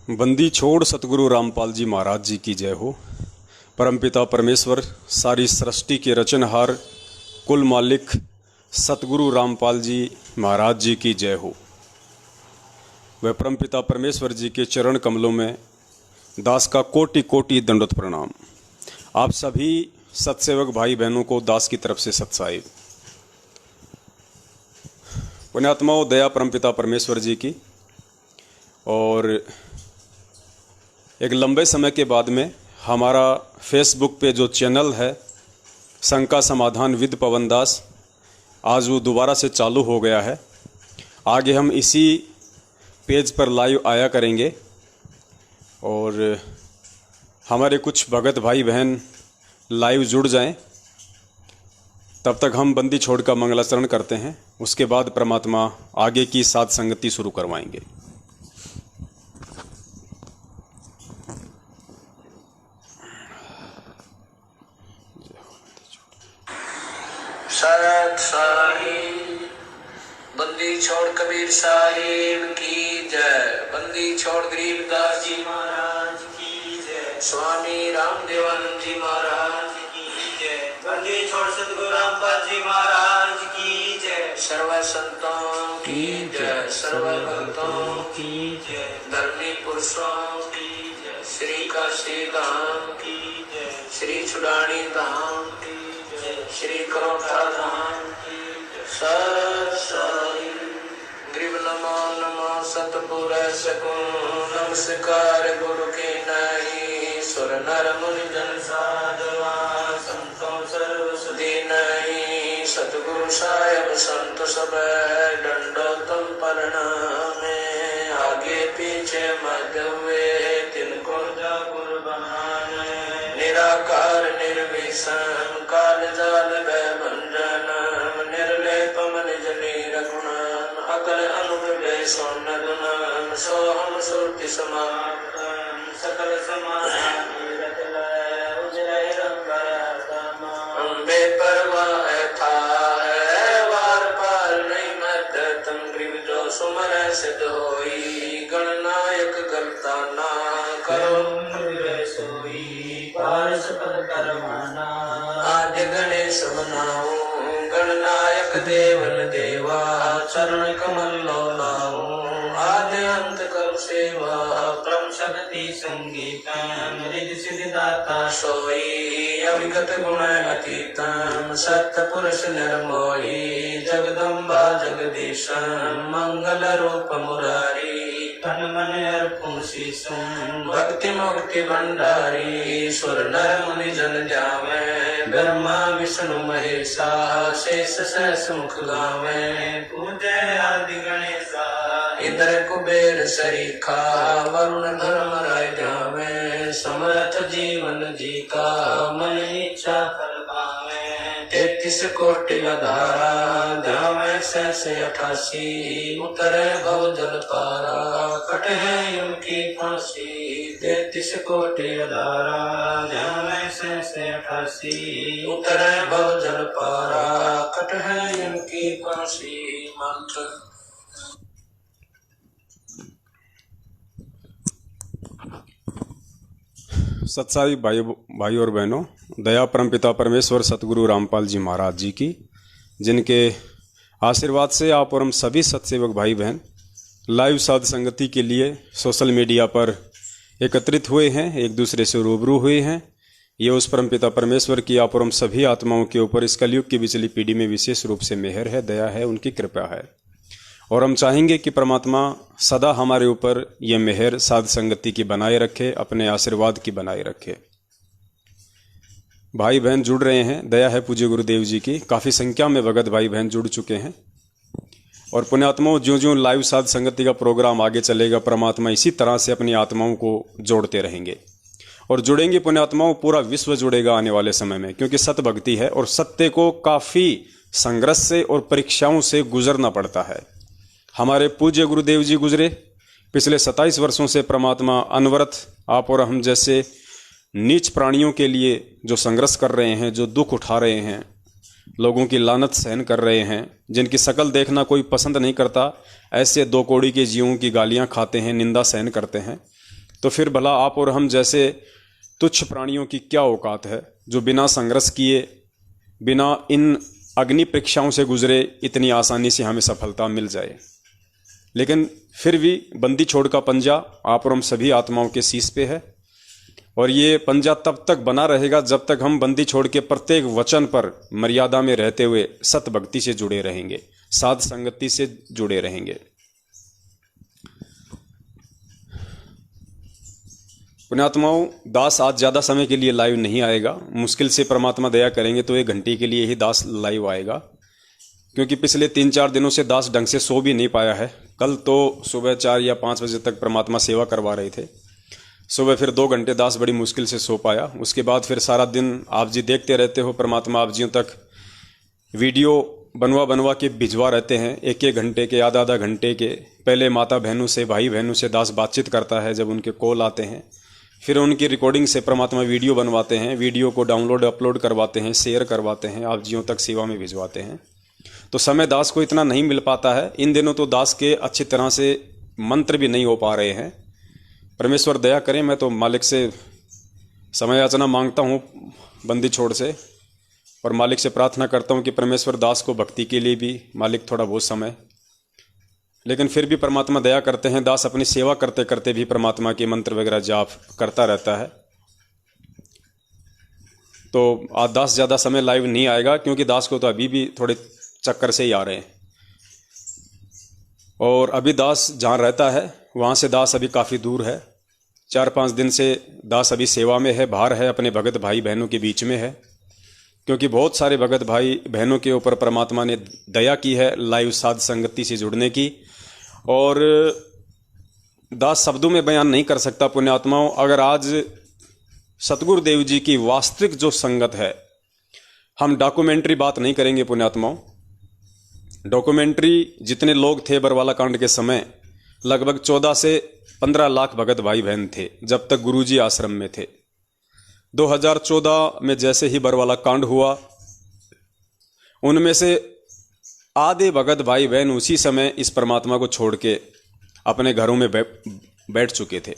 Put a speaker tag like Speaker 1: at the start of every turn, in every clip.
Speaker 1: बंदी छोड़ सतगुरु रामपाल जी महाराज जी की जय हो। परमपिता परमेश्वर, सारी सृष्टि के रचनहार, कुल मालिक सतगुरु रामपाल जी महाराज जी की जय हो। वह परमपिता परमेश्वर जी के चरण कमलों में दास का कोटि कोटि दंडवत प्रणाम। आप सभी सत्सेवक भाई बहनों को दास की तरफ से सत्साई। पुण्यात्माओं, दया परमपिता परमेश्वर जी की। और एक लंबे समय के बाद में हमारा फेसबुक पे जो चैनल है शंका समाधान विद पवन दास, आज वो दोबारा से चालू हो गया है। आगे हम इसी पेज पर लाइव आया करेंगे और हमारे कुछ भगत भाई बहन लाइव जुड़ जाएं। तब तक हम बंदी छोड़ का मंगलाचरण करते हैं, उसके बाद परमात्मा आगे की साध संगति शुरू करवाएंगे।
Speaker 2: सत साहिब बंदी छोड़ कबीर साहिब की जय। बंदी छोड़ गरीबदास जी महाराज की जय। स्वामी रामदेवानंद जी महाराज की जय। बंदी छोड़ सतगुरु रामपाल जी महाराज की जय। सर्व संतों की जय, सर्व भक्तों की जय, धर्मी पुरुषों की जय। श्री काशी धाम की जय, श्री छुड़ानी धाम की जय, श्री करोटा धाम की जय। सत साई ग्रीव नमो नमो सतपुर सकुन नमस्कार गुरु के नहीं। सुर नर मुनि जन साधवा संतों सर्व सुधी नहीं। सतगुरु साहेब संत सब दंडोतम प्रणामे। आगे पीछे मध्य हुए तिनको जा कुर्बान। निराकार निर्विषम काल जाल भंजन। निर्लेपम निज नीरगुणम अकल अनुविवेक सोनगुणम। सोहम सुरति समाप्तम सकल समाधान उजय रंग अम्बे परवाह था वार पार नहीं मत तम ग्रीव जो सुमर सिद्ध होई। गणनायक करता ना करो सोई पारस पद करवाना। आद्य गणेश बनाओ गणनायक देवन देवा। चरण कमल लो लाओ आद्य अंत कर सेवा। परम शक्ति संगीतम रिद्धि सिद्धि दाता सोई। अविगत गुण अतीतम सत्य पुरुष निर्मोही। जगदम्बा जगदीशम मंगल रूप मुरारी। तन मन अर्पण शीशम भक्ति मुक्ति भंडारी। सुर नर मुनि जन जावे ब्रह्मा विष्णु महेशा। शेष सहस मुख गावे पूजय आदि गणेशा। इंद्र कुबेर सरीखा वरुण धर्म राय जावे। समर्थ जीवन जी का मन इच्छा फल पावे। 33 कोटि अधारा ध्यावे सहस 88। उतरे भव जल पारा कट है उनकी फांसी। 33 कोटि अधारा ध्यावे सहस 88। उतरे भव जल पारा कट है उनकी फांसी। मंत्र
Speaker 1: सत्साई भाई और बहनों, दया परमपिता परमेश्वर सतगुरु रामपाल जी महाराज जी की, जिनके आशीर्वाद से आप और हम सभी सत्सेवक भाई बहन लाइव साध संगति के लिए सोशल मीडिया पर एकत्रित हुए हैं, एक दूसरे से रूबरू हुए हैं। ये उस परमपिता परमेश्वर की आप और हम सभी आत्माओं के ऊपर इस कलयुग की बिचली पीढ़ी में विशेष रूप से मेहर है, दया है, उनकी कृपा है। और हम चाहेंगे कि परमात्मा सदा हमारे ऊपर ये मेहर साध संगति की बनाए रखे, अपने आशीर्वाद की बनाए रखे। भाई बहन जुड़ रहे हैं, दया है पूज्य गुरुदेव जी की। काफ़ी संख्या में भगत भाई बहन जुड़ चुके हैं। और पुण्यात्माओं, ज्यों ज्यों लाइव साध संगति का प्रोग्राम आगे चलेगा, परमात्मा इसी तरह से अपनी आत्माओं को जोड़ते रहेंगे और जुड़ेंगे। पुण्यात्माओं, पूरा विश्व जुड़ेगा आने वाले समय में, क्योंकि सत्य भक्ति है और सत्य को काफ़ी संघर्ष से और परीक्षाओं से गुजरना पड़ता है। हमारे पूज्य गुरुदेव जी गुजरे, पिछले 27 वर्षों से परमात्मा अनवरत आप और हम जैसे नीच प्राणियों के लिए जो संघर्ष कर रहे हैं, जो दुख उठा रहे हैं, लोगों की लानत सहन कर रहे हैं, जिनकी शकल देखना कोई पसंद नहीं करता, ऐसे दो कौड़ी के जीवों की गालियां खाते हैं, निंदा सहन करते हैं। तो फिर भला आप और हम जैसे तुच्छ प्राणियों की क्या औकात है, जो बिना संघर्ष किए, बिना इन अग्नि परीक्षाओं से गुजरे इतनी आसानी से हमें सफलता मिल जाए। लेकिन फिर भी बंदी छोड़ का पंजा आप और हम सभी आत्माओं के शीश पे है, और ये पंजा तब तक बना रहेगा जब तक हम बंदी छोड़ के प्रत्येक वचन पर मर्यादा में रहते हुए सत भक्ति से जुड़े रहेंगे, साध संगति से जुड़े रहेंगे। पुण्यात्माओं, दास आज ज़्यादा समय के लिए लाइव नहीं आएगा। मुश्किल से परमात्मा दया करेंगे तो 1 घंटे के लिए ही दास लाइव आएगा, क्योंकि पिछले 3-4 दिनों से दास ढंग से सो भी नहीं पाया है। कल तो सुबह 4 या 5 बजे तक परमात्मा सेवा करवा रहे थे। सुबह फिर 2 घंटे दास बड़ी मुश्किल से सो पाया। उसके बाद फिर सारा दिन आप जी देखते रहते हो, परमात्मा आप जियों तक वीडियो बनवा के भिजवा रहते हैं, 1-1 घंटे के, आधा घंटे के। पहले माता बहनों से, भाई बहनों से दास बातचीत करता है जब उनके कॉल आते हैं, फिर उनकी रिकॉर्डिंग से परमात्मा वीडियो बनवाते हैं, वीडियो को डाउनलोड अपलोड करवाते हैं, शेयर करवाते हैं, आप जियों तक सेवा में भिजवाते हैं। तो समय दास को इतना नहीं मिल पाता है। इन दिनों तो दास के अच्छी तरह से मंत्र भी नहीं हो पा रहे हैं। परमेश्वर दया करें। मैं तो मालिक से समय याचना मांगता हूँ बंदी छोड़ से, और मालिक से प्रार्थना करता हूँ कि परमेश्वर दास को भक्ति के लिए भी मालिक थोड़ा बहुत समय, लेकिन फिर भी परमात्मा दया करते हैं। दास अपनी सेवा करते करते भी परमात्मा के मंत्र वगैरह जाप करता रहता है। तो आज दास ज़्यादा समय लाइव नहीं आएगा, क्योंकि दास को तो अभी भी थोड़े चक्कर से ही आ रहे हैं, और अभी दास जहाँ रहता है वहाँ से दास अभी काफ़ी दूर है। 4-5 दिन से दास अभी सेवा में है, बाहर है, अपने भगत भाई बहनों के बीच में है, क्योंकि बहुत सारे भगत भाई बहनों के ऊपर परमात्मा ने दया की है लाइव साध संगति से जुड़ने की। और दास शब्दों में बयान नहीं कर सकता पुण्यात्माओं। अगर आज सतगुरुदेव जी की वास्तविक जो संगत है, हम डॉक्यूमेंट्री बात नहीं करेंगे पुण्यात्माओं। डॉक्यूमेंट्री जितने लोग थे बरवाला कांड के समय, लगभग 14 से 15 लाख भगत भाई बहन थे जब तक गुरुजी आश्रम में थे। 2014 में जैसे ही बरवाला कांड हुआ, उनमें से आधे भगत भाई बहन उसी समय इस परमात्मा को छोड़ के अपने घरों में बैठ चुके थे।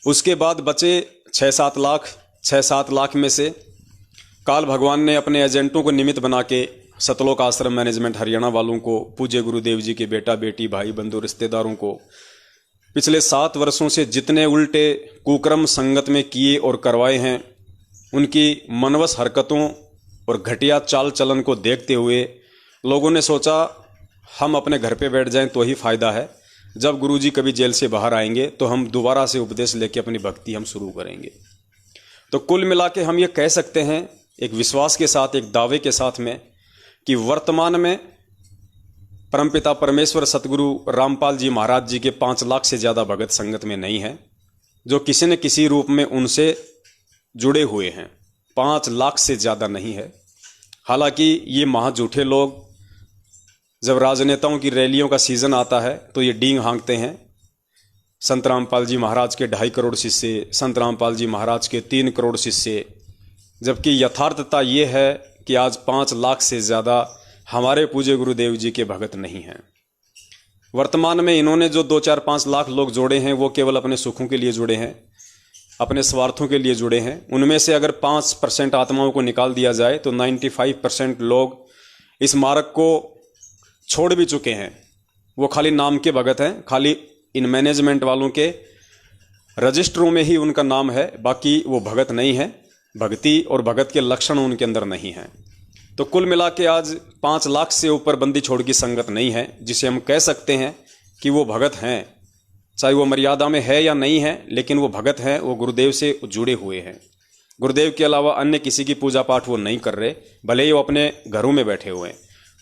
Speaker 1: उसके बाद बचे 6-7 लाख। 6-7 लाख में से काल भगवान ने अपने एजेंटों को निमित्त बना के सतलोक आश्रम मैनेजमेंट हरियाणा वालों को, पूज्य गुरुदेव जी के बेटा बेटी भाई बंधु रिश्तेदारों को पिछले 7 वर्षों से जितने उल्टे कुकर्म संगत में किए और करवाए हैं, उनकी मनवस हरकतों और घटिया चाल चलन को देखते हुए लोगों ने सोचा हम अपने घर पे बैठ जाएं तो ही फायदा है। जब गुरुजी कभी जेल से बाहर आएंगे तो हम दोबारा से उपदेश लेके अपनी भक्ति हम शुरू करेंगे। तो कुल मिला के हम ये कह सकते हैं एक विश्वास के साथ, एक दावे के साथ में, कि वर्तमान में परमपिता परमेश्वर सतगुरु रामपाल जी महाराज जी के 5 लाख से ज़्यादा भगत संगत में नहीं है, जो किसी न किसी रूप में उनसे जुड़े हुए हैं। 5 लाख से ज़्यादा नहीं है। हालांकि ये महाझूठे लोग जब राजनेताओं की रैलियों का सीजन आता है तो ये डींग हाँकते हैं। संत रामपाल जी महाराज के 2.5 करोड़ शिष्य, संत रामपाल जी महाराज के 3 करोड़ शिष्य, जबकि यथार्थता ये है कि आज 5 लाख से ज़्यादा हमारे पूज्य गुरुदेव जी के भगत नहीं हैं। वर्तमान में इन्होंने जो 2-4-5 लाख लोग जोड़े हैं वो केवल अपने सुखों के लिए जुड़े हैं, अपने स्वार्थों के लिए जुड़े हैं। उनमें से अगर 5% आत्माओं को निकाल दिया जाए तो 95% लोग इस मार्ग को छोड़ भी चुके हैं। वो खाली नाम के भगत हैं, खाली इन मैनेजमेंट वालों के रजिस्टरों में ही उनका नाम है, बाकी वो भगत नहीं है। भक्ति और भगत के लक्षण उनके अंदर नहीं हैं। तो कुल मिला के आज 5 लाख से ऊपर बंदी छोड़ की संगत नहीं है जिसे हम कह सकते हैं कि वो भगत हैं। चाहे वो मर्यादा में है या नहीं है, लेकिन वो भगत हैं, वो गुरुदेव से जुड़े हुए हैं। गुरुदेव के अलावा अन्य किसी की पूजा पाठ वो नहीं कर रहे, भले ही वो अपने घरों में बैठे हुए हैं।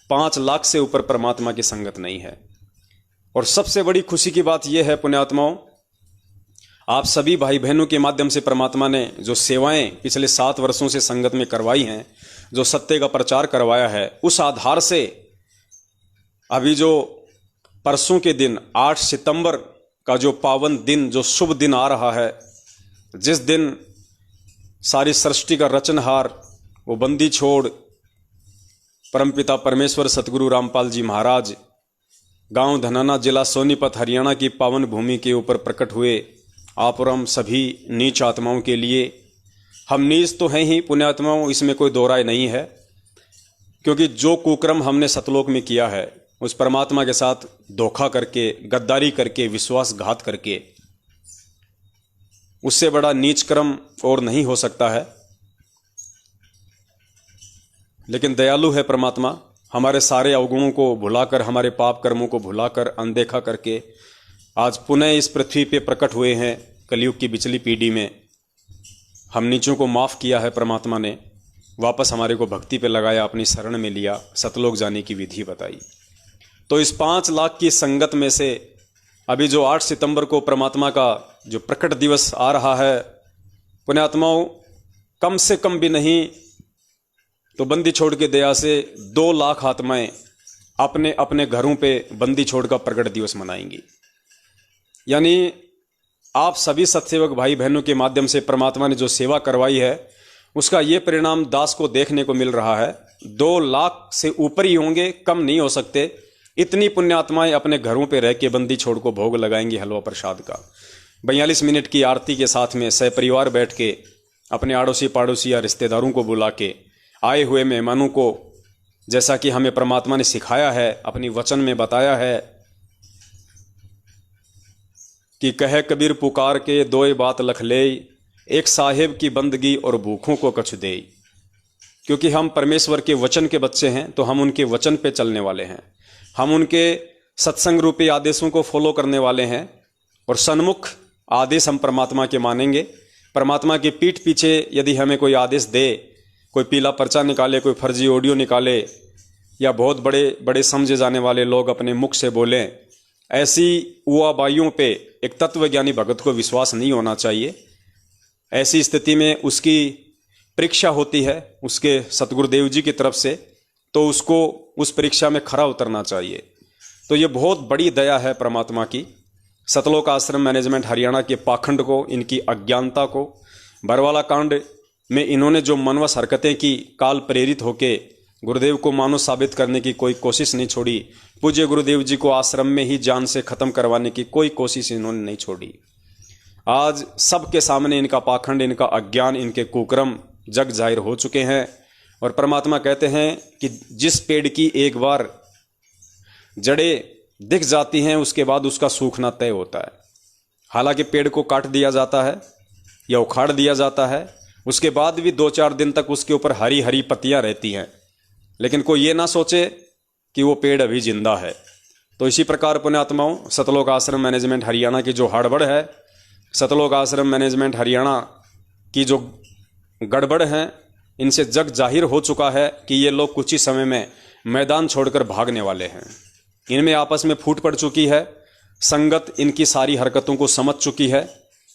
Speaker 1: 5 लाख से ऊपर परमात्मा की संगत नहीं है। और सबसे बड़ी खुशी की बात यह है पुण्यात्माओं, आप सभी भाई बहनों के माध्यम से परमात्मा ने जो सेवाएं पिछले 7 वर्षों से संगत में करवाई हैं, जो सत्य का प्रचार करवाया है, उस आधार से अभी जो परसों के दिन 8 सितंबर का जो पावन दिन, जो शुभ दिन आ रहा है, जिस दिन सारी सृष्टि का रचनहार वो बंदी छोड़ परमपिता परमेश्वर सतगुरु रामपाल जी महाराज गांव धनाना, जिला सोनीपत, हरियाणा की पावन भूमि के ऊपर प्रकट हुए आप और हम सभी नीच आत्माओं के लिए, हम नीच तो हैं ही पुण्यात्माओं, इसमें कोई दो राय नहीं है, क्योंकि जो कुकर्म हमने सतलोक में किया है उस परमात्मा के साथ धोखा करके, गद्दारी करके, विश्वासघात करके, उससे बड़ा नीच कर्म और नहीं हो सकता है। लेकिन दयालु है परमात्मा, हमारे सारे अवगुणों को भुलाकर, हमारे पाप कर्मों को भुलाकर, अनदेखा करके आज पुनः इस पृथ्वी पे प्रकट हुए हैं। कलयुग की बिचली पीढ़ी में हम नीचों को माफ़ किया है परमात्मा ने, वापस हमारे को भक्ति पे लगाया, अपनी शरण में लिया, सतलोक जाने की विधि बताई। तो इस 5 लाख की संगत में से अभी जो 8 सितंबर को परमात्मा का जो प्रकट दिवस आ रहा है, पुण्यात्माओं, कम से कम भी नहीं तो बंदी छोड़ के दया से 2 लाख आत्माएं अपने अपने घरों पे बंदी छोड़ का प्रकट दिवस मनाएंगी। यानी आप सभी सत्सेवक भाई बहनों के माध्यम से परमात्मा ने जो सेवा करवाई है उसका ये परिणाम दास को देखने को मिल रहा है। 2 लाख से ऊपर ही होंगे, कम नहीं हो सकते। इतनी पुण्यात्माएं अपने घरों पे रह के बंदी छोड़ को भोग लगाएंगी हलवा प्रसाद का। 42 मिनट की आरती के साथ में सहपरिवार बैठ के अपने आड़ोसी पाड़ोसी या रिश्तेदारों को बुला के, आए हुए मेहमानों को, जैसा कि हमें परमात्मा ने सिखाया है, अपनी वचन में बताया है कि कहे कबीर पुकार के, दोए बात लख ले, एक साहेब की बंदगी और भूखों को कछु दे। क्योंकि हम परमेश्वर के वचन के बच्चे हैं तो हम उनके वचन पे चलने वाले हैं, हम उनके सत्संग रूपी आदेशों को फॉलो करने वाले हैं और सन्मुख आदेश हम परमात्मा के मानेंगे। परमात्मा की पीठ पीछे यदि हमें कोई आदेश दे, कोई पीला पर्चा निकाले, कोई फर्जी ऑडियो निकाले या बहुत बड़े बड़े समझे जाने वाले लोग अपने मुख से बोलें, ऐसी उआबाइयों पे एक तत्वज्ञानी भगत को विश्वास नहीं होना चाहिए। ऐसी स्थिति में उसकी परीक्षा होती है उसके सतगुरुदेव जी की तरफ से, तो उसको उस परीक्षा में खरा उतरना चाहिए। तो ये बहुत बड़ी दया है परमात्मा की। सतलोक आश्रम मैनेजमेंट हरियाणा के पाखंड को, इनकी अज्ञानता को, बरवाला कांड में इन्होंने जो मनवश हरकतें की, काल प्रेरित होके गुरुदेव को मानो साबित करने की कोई कोशिश नहीं छोड़ी। पूज्य गुरुदेव जी को आश्रम में ही जान से खत्म करवाने की कोई कोशिश इन्होंने नहीं छोड़ी। आज सबके सामने इनका पाखंड, इनका अज्ञान, इनके कुकर्म जग जाहिर हो चुके हैं। और परमात्मा कहते हैं कि जिस पेड़ की एक बार जड़ें दिख जाती हैं उसके बाद उसका सूखना तय होता है। हालांकि पेड़ को काट दिया जाता है या उखाड़ दिया जाता है, उसके बाद भी 2-4 दिन तक उसके ऊपर हरी हरी पत्तियां रहती हैं, लेकिन कोई ये ना सोचे कि वो पेड़ अभी जिंदा है। तो इसी प्रकार पुण्यात्माओं, सतलोक आश्रम मैनेजमेंट हरियाणा की जो हड़बड़ है, सतलोक आश्रम मैनेजमेंट हरियाणा की जो गड़बड़ है, इनसे जग जाहिर हो चुका है कि ये लोग कुछ ही समय में मैदान छोड़कर भागने वाले हैं। इनमें आपस में फूट पड़ चुकी है, संगत इनकी सारी हरकतों को समझ चुकी है,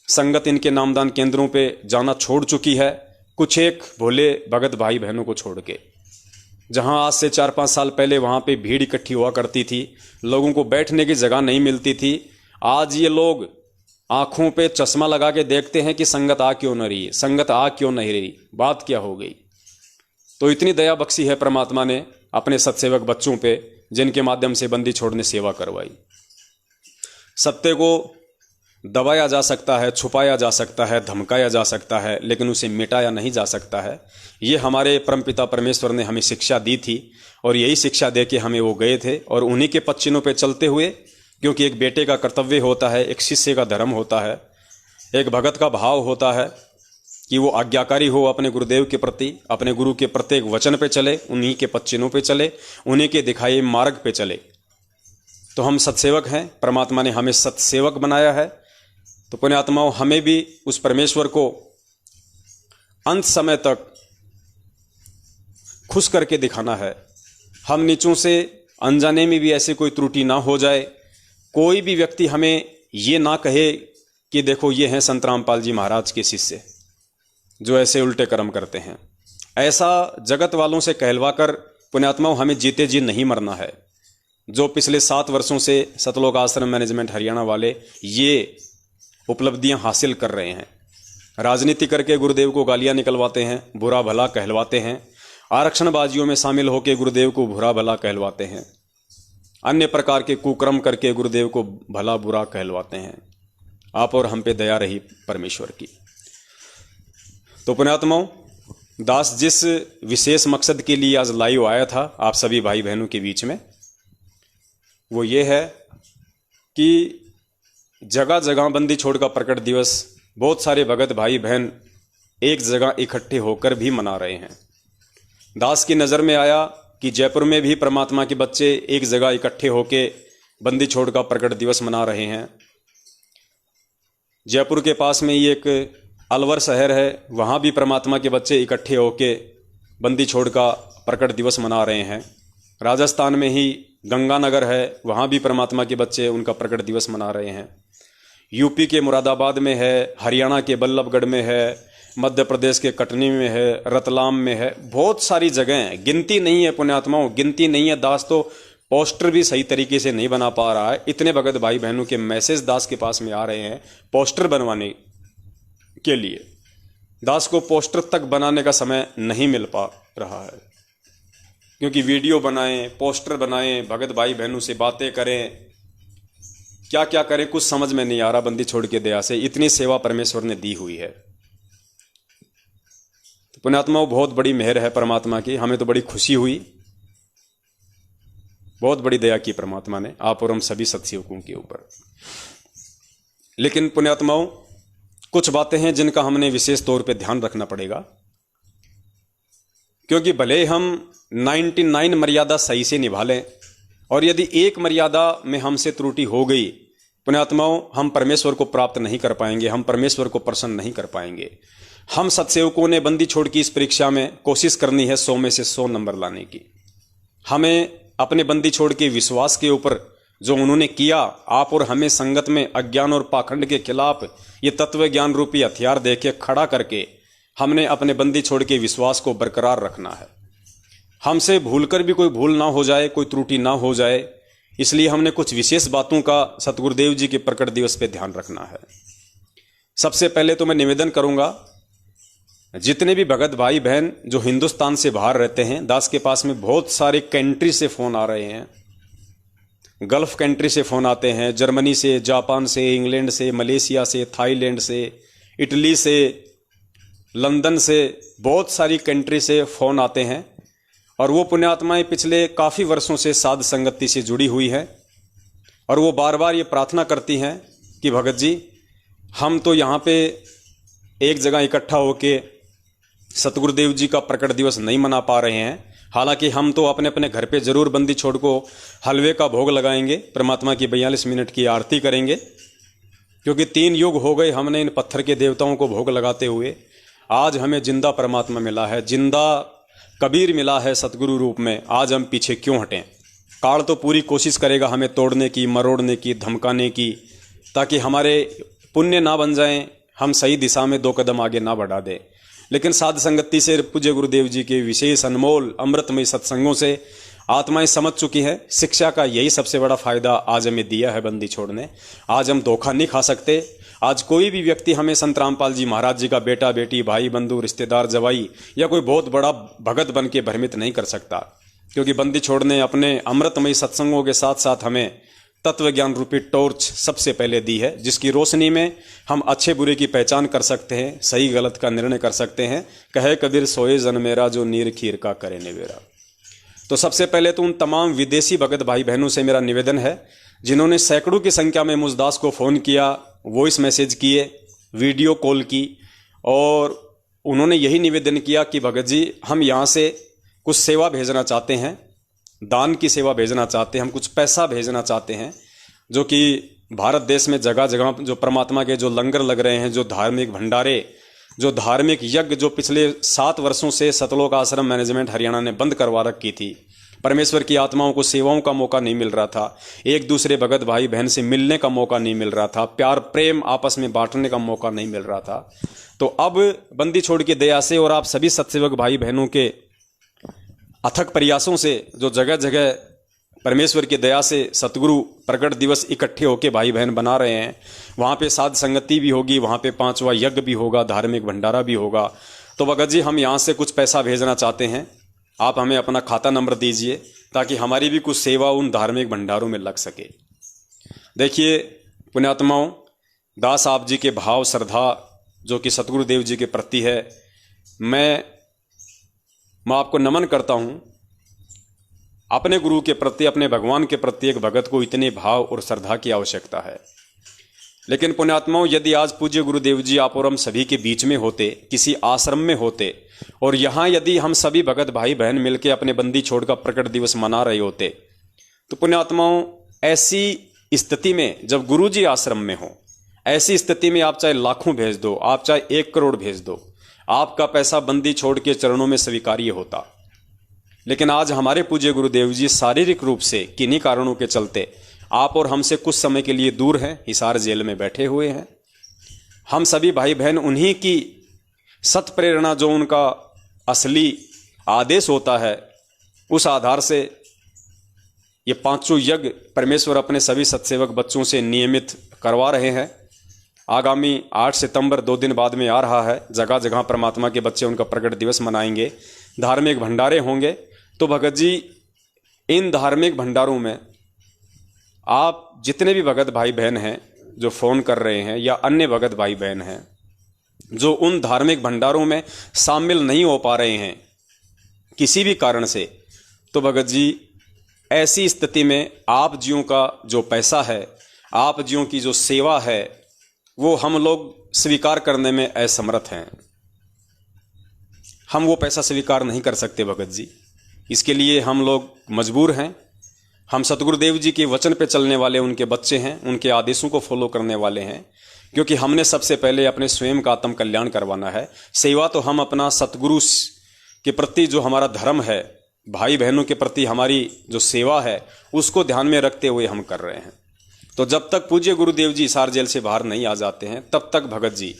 Speaker 1: संगत इनके नामदान केंद्रों पे जाना छोड़ चुकी है, कुछ एक भोले भगत भाई बहनों को छोड़ के। जहां आज से 4-5 साल पहले वहां पे भीड़ इकट्ठी हुआ करती थी, लोगों को बैठने की जगह नहीं मिलती थी, आज ये लोग आंखों पे चश्मा लगा के देखते हैं कि संगत आ क्यों न रही, संगत आ क्यों नहीं रही, बात क्या हो गई। तो इतनी दया बख्शी है परमात्मा ने अपने सत्सेवक बच्चों पे, जिनके माध्यम से बंदी छोड़ने सेवा करवाई। सत्य को दबाया जा सकता है, छुपाया जा सकता है, धमकाया जा सकता है, लेकिन उसे मिटाया नहीं जा सकता है। ये हमारे परमपिता परमेश्वर ने हमें शिक्षा दी थी और यही शिक्षा दे के हमें वो गए थे। और उन्हीं के पच्चिनों पे चलते हुए, क्योंकि एक बेटे का कर्तव्य होता है, एक शिष्य का धर्म होता है, एक भगत का भाव होता है कि वो आज्ञाकारी हो अपने गुरुदेव के प्रति, अपने गुरु के प्रत्येक वचन पे चले, उन्हीं के पच्चिनों पे चले, उन्हीं के दिखाए मार्ग पे चले। तो हम सत्सेवक हैं, परमात्मा ने हमें सत्सेवक बनाया है। तो पुण्यात्माओं, हमें भी उस परमेश्वर को अंत समय तक खुश करके दिखाना है। हम नीचों से अनजाने में भी ऐसे कोई त्रुटि ना हो जाए, कोई भी व्यक्ति हमें ये ना कहे कि देखो ये हैं संत रामपाल जी महाराज के शिष्य जो ऐसे उल्टे कर्म करते हैं। ऐसा जगत वालों से कहलवाकर पुण्यात्माओं हमें जीते जी नहीं मरना है। जो पिछले 7 वर्षों से सतलोक आश्रम मैनेजमेंट हरियाणा वाले ये उपलब्धियां हासिल कर रहे हैं, राजनीति करके गुरुदेव को गालियां निकलवाते हैं, बुरा भला कहलवाते हैं, आरक्षणबाजियों में शामिल होकर गुरुदेव को बुरा भला कहलवाते हैं, अन्य प्रकार के कुकर्म करके गुरुदेव को भला बुरा कहलवाते हैं। आप और हम पे दया रही परमेश्वर की। तो पुण्यात्माओं, दास जिस विशेष मकसद के लिए आज लाइव आया था आप सभी भाई बहनों के बीच में, वो ये है कि जगह जगह बंदी छोड़ का प्रकट दिवस बहुत सारे भगत भाई बहन एक जगह इकट्ठे होकर भी मना रहे हैं। दास की नज़र में आया कि जयपुर में भी परमात्मा के बच्चे एक जगह इकट्ठे होकर बंदी छोड़ का प्रकट दिवस मना रहे हैं। जयपुर के पास में ही एक अलवर शहर है, वहाँ भी परमात्मा के बच्चे इकट्ठे होकर बंदी छोड़ का प्रकट दिवस मना रहे हैं। राजस्थान में ही गंगानगर है, वहाँ भी परमात्मा के बच्चे उनका प्रकट दिवस मना रहे हैं। यूपी के मुरादाबाद में है, हरियाणा के बल्लभगढ़ में है, मध्य प्रदेश के कटनी में है, रतलाम में है, बहुत सारी जगह हैं, गिनती नहीं है पुण्यात्माओं, गिनती नहीं है। दास तो पोस्टर भी सही तरीके से नहीं बना पा रहा है। इतने भगत भाई बहनों के मैसेज दास के पास में आ रहे हैं पोस्टर बनवाने के लिए। दास को पोस्टर तक बनाने का समय नहीं मिल पा रहा है, क्योंकि वीडियो बनाएं, पोस्टर बनाएं, भगत भाई बहनों से बातें करें, क्या क्या करें कुछ समझ में नहीं आ रहा। बंदी छोड़ के दया से इतनी सेवा परमेश्वर ने दी हुई है। तो पुण्यात्माओं, बहुत बड़ी मेहर है परमात्मा की, हमें तो बड़ी खुशी हुई, बहुत बड़ी दया की परमात्मा ने आप और हम सभी सत्सेवकों के ऊपर। लेकिन पुण्यात्माओं, कुछ बातें हैं जिनका हमने विशेष तौर पे ध्यान रखना पड़ेगा, क्योंकि भले हम 99 मर्यादा सही से निभा लें और यदि एक मर्यादा में हमसे त्रुटि हो गई पुण्यात्माओं, हम परमेश्वर को प्राप्त नहीं कर पाएंगे, हम परमेश्वर को प्रसन्न नहीं कर पाएंगे। हम सत्सेवकों ने बंदी छोड़ की इस परीक्षा में कोशिश करनी है 100 में से 100 नंबर लाने की। हमें अपने बंदी छोड़ के विश्वास के ऊपर जो उन्होंने किया, आप और हमें संगत में अज्ञान और पाखंड के खिलाफ ये तत्व ज्ञान रूपी हथियार देके खड़ा करके हमने अपने बंदी छोड़ के विश्वास को बरकरार रखना है। हमसे भूलकर भी कोई भूल ना हो जाए, कोई त्रुटि ना हो जाए, इसलिए हमने कुछ विशेष बातों का सतगुरुदेव जी के प्रकट दिवस पे ध्यान रखना है। सबसे पहले तो मैं निवेदन करूंगा, जितने भी भगत भाई बहन जो हिंदुस्तान से बाहर रहते हैं, दास के पास में बहुत सारे कंट्री से फोन आ रहे हैं, गल्फ कंट्री से फोन आते हैं, जर्मनी से, जापान से, इंग्लैंड से, मलेशिया से, थाईलैंड से, इटली से, लंदन से, बहुत सारी कंट्री से फोन आते हैं। और वो पुण्यात्माएं पिछले काफ़ी वर्षों से साध संगति से जुड़ी हुई हैं और वो बार बार ये प्रार्थना करती हैं कि भगत जी, हम तो यहाँ पे एक जगह इकट्ठा होके सतगुरुदेव जी का प्रकट दिवस नहीं मना पा रहे हैं। हालांकि हम तो अपने अपने घर पे जरूर बंदी छोड़ को हलवे का भोग लगाएंगे, परमात्मा की 42 मिनट की आरती करेंगे, क्योंकि 3 युग हो गए हमने इन पत्थर के देवताओं को भोग लगाते हुए। आज हमें जिंदा परमात्मा मिला है, जिंदा कबीर मिला है सतगुरु रूप में। आज हम पीछे क्यों हटें? काल तो पूरी कोशिश करेगा हमें तोड़ने की, मरोड़ने की, धमकाने की, ताकि हमारे पुण्य ना बन जाएं, हम सही दिशा में 2 कदम आगे ना बढ़ा दें। लेकिन साध संगति से, पूज्य गुरुदेव जी के विशेष अनमोल अमृतमय सत्संगों से आत्माएं समझ चुकी हैं। शिक्षा का यही सबसे बड़ा फायदा आज हमें दिया है बंदी छोड़ने। आज हम धोखा नहीं खा सकते। आज कोई भी व्यक्ति हमें संत रामपाल जी महाराज जी का बेटा बेटी, भाई बंधु, रिश्तेदार, जवाई या कोई बहुत बड़ा भगत बन के भ्रमित नहीं कर सकता, क्योंकि बंदी छोड़ने अपने अमृतमय सत्संगों के साथ साथ हमें तत्व ज्ञान रूपी टॉर्च सबसे पहले दी है, जिसकी रोशनी में हम अच्छे बुरे की पहचान कर सकते हैं, सही गलत का निर्णय कर सकते हैं। कहे कबीर सोए जन मेरा, जो नीर खीर का करे निवेरा। तो सबसे पहले तो उन तमाम विदेशी भगत भाई बहनों से मेरा निवेदन है जिन्होंने सैकड़ों की संख्या में मुझदास को फ़ोन किया, वॉइस मैसेज किए, वीडियो कॉल की, और उन्होंने यही निवेदन किया कि भगत जी, हम यहाँ से कुछ सेवा भेजना चाहते हैं, दान की सेवा भेजना चाहते हैं, हम कुछ पैसा भेजना चाहते हैं, जो कि भारत देश में जगह जगह जो परमात्मा के जो लंगर लग रहे हैं, जो धार्मिक भंडारे, जो धार्मिक यज्ञ जो पिछले 7 वर्षों से सतलोक आश्रम मैनेजमेंट हरियाणा ने बंद करवा रखी थी, परमेश्वर की आत्माओं को सेवाओं का मौका नहीं मिल रहा था, एक दूसरे भगत भाई बहन से मिलने का मौका नहीं मिल रहा था, प्यार प्रेम आपस में बांटने का मौका नहीं मिल रहा था। तो अब बंदी छोड़ की दया से और आप सभी सत्सेवक भाई बहनों के अथक प्रयासों से जो जगह जगह परमेश्वर की दया से सतगुरु प्रकट दिवस इकट्ठे होके भाई बहन बना रहे हैं, वहाँ पे साध संगति भी होगी, वहाँ पे 5वां यज्ञ भी होगा, धार्मिक भंडारा भी होगा। तो भगत जी, हम यहाँ से कुछ पैसा भेजना चाहते हैं आप हमें अपना खाता नंबर दीजिए ताकि हमारी भी कुछ सेवा उन धार्मिक भंडारों में लग सके। देखिए पुण्यात्माओं, दास आप जी के भाव श्रद्धा जो कि सतगुरुदेव जी के प्रति है, मैं आपको नमन करता हूँ। अपने गुरु के प्रति, अपने भगवान के प्रति एक भगत को इतने भाव और श्रद्धा की आवश्यकता है। लेकिन पुण्यात्माओं, यदि आज पूज्य गुरुदेव जी आप और हम सभी के बीच में होते, किसी आश्रम में होते, और यहाँ यदि हम सभी भगत भाई बहन मिलकर अपने बंदी छोड़ का प्रकट दिवस मना रहे होते, तो पुण्यात्माओं ऐसी स्थिति में जब गुरु जी आश्रम में हो, ऐसी स्थिति में आप चाहे लाखों भेज दो, आप चाहे 1 करोड़ भेज दो, आपका पैसा बंदी छोड़ के चरणों में स्वीकार्य होता। लेकिन आज हमारे पूज्य गुरुदेव जी शारीरिक रूप से किन्हीं कारणों के चलते आप और हमसे कुछ समय के लिए दूर हैं, हिसार जेल में बैठे हुए हैं। हम सभी भाई बहन उन्हीं की सत प्रेरणा, जो उनका असली आदेश होता है, उस आधार से ये 500 यज्ञ परमेश्वर अपने सभी सत्सेवक बच्चों से नियमित करवा रहे हैं। आगामी 8 सितंबर 2 दिन बाद में आ रहा है। जगह जगह परमात्मा के बच्चे उनका प्रकट दिवस मनाएंगे, धार्मिक भंडारे होंगे। तो भगत जी, इन धार्मिक भंडारों में आप जितने भी भगत भाई बहन हैं जो फ़ोन कर रहे हैं, या अन्य भगत भाई बहन हैं जो उन धार्मिक भंडारों में शामिल नहीं हो पा रहे हैं किसी भी कारण से, तो भगत जी ऐसी स्थिति में आप जियों का जो पैसा है, आप जियों की जो सेवा है, वो हम लोग स्वीकार करने में असमर्थ हैं। हम वो पैसा स्वीकार नहीं कर सकते भगत जी। इसके लिए हम लोग मजबूर हैं। हम सतगुरुदेव जी के वचन पे चलने वाले उनके बच्चे हैं, उनके आदेशों को फॉलो करने वाले हैं, क्योंकि हमने सबसे पहले अपने स्वयं का आत्म कल्याण करवाना है। सेवा तो हम अपना सतगुरु के प्रति जो हमारा धर्म है, भाई बहनों के प्रति हमारी जो सेवा है, उसको ध्यान में रखते हुए हम कर रहे हैं। तो जब तक पूज्य गुरुदेव जी हिसार जेल से बाहर नहीं आ जाते हैं, तब तक भगत जी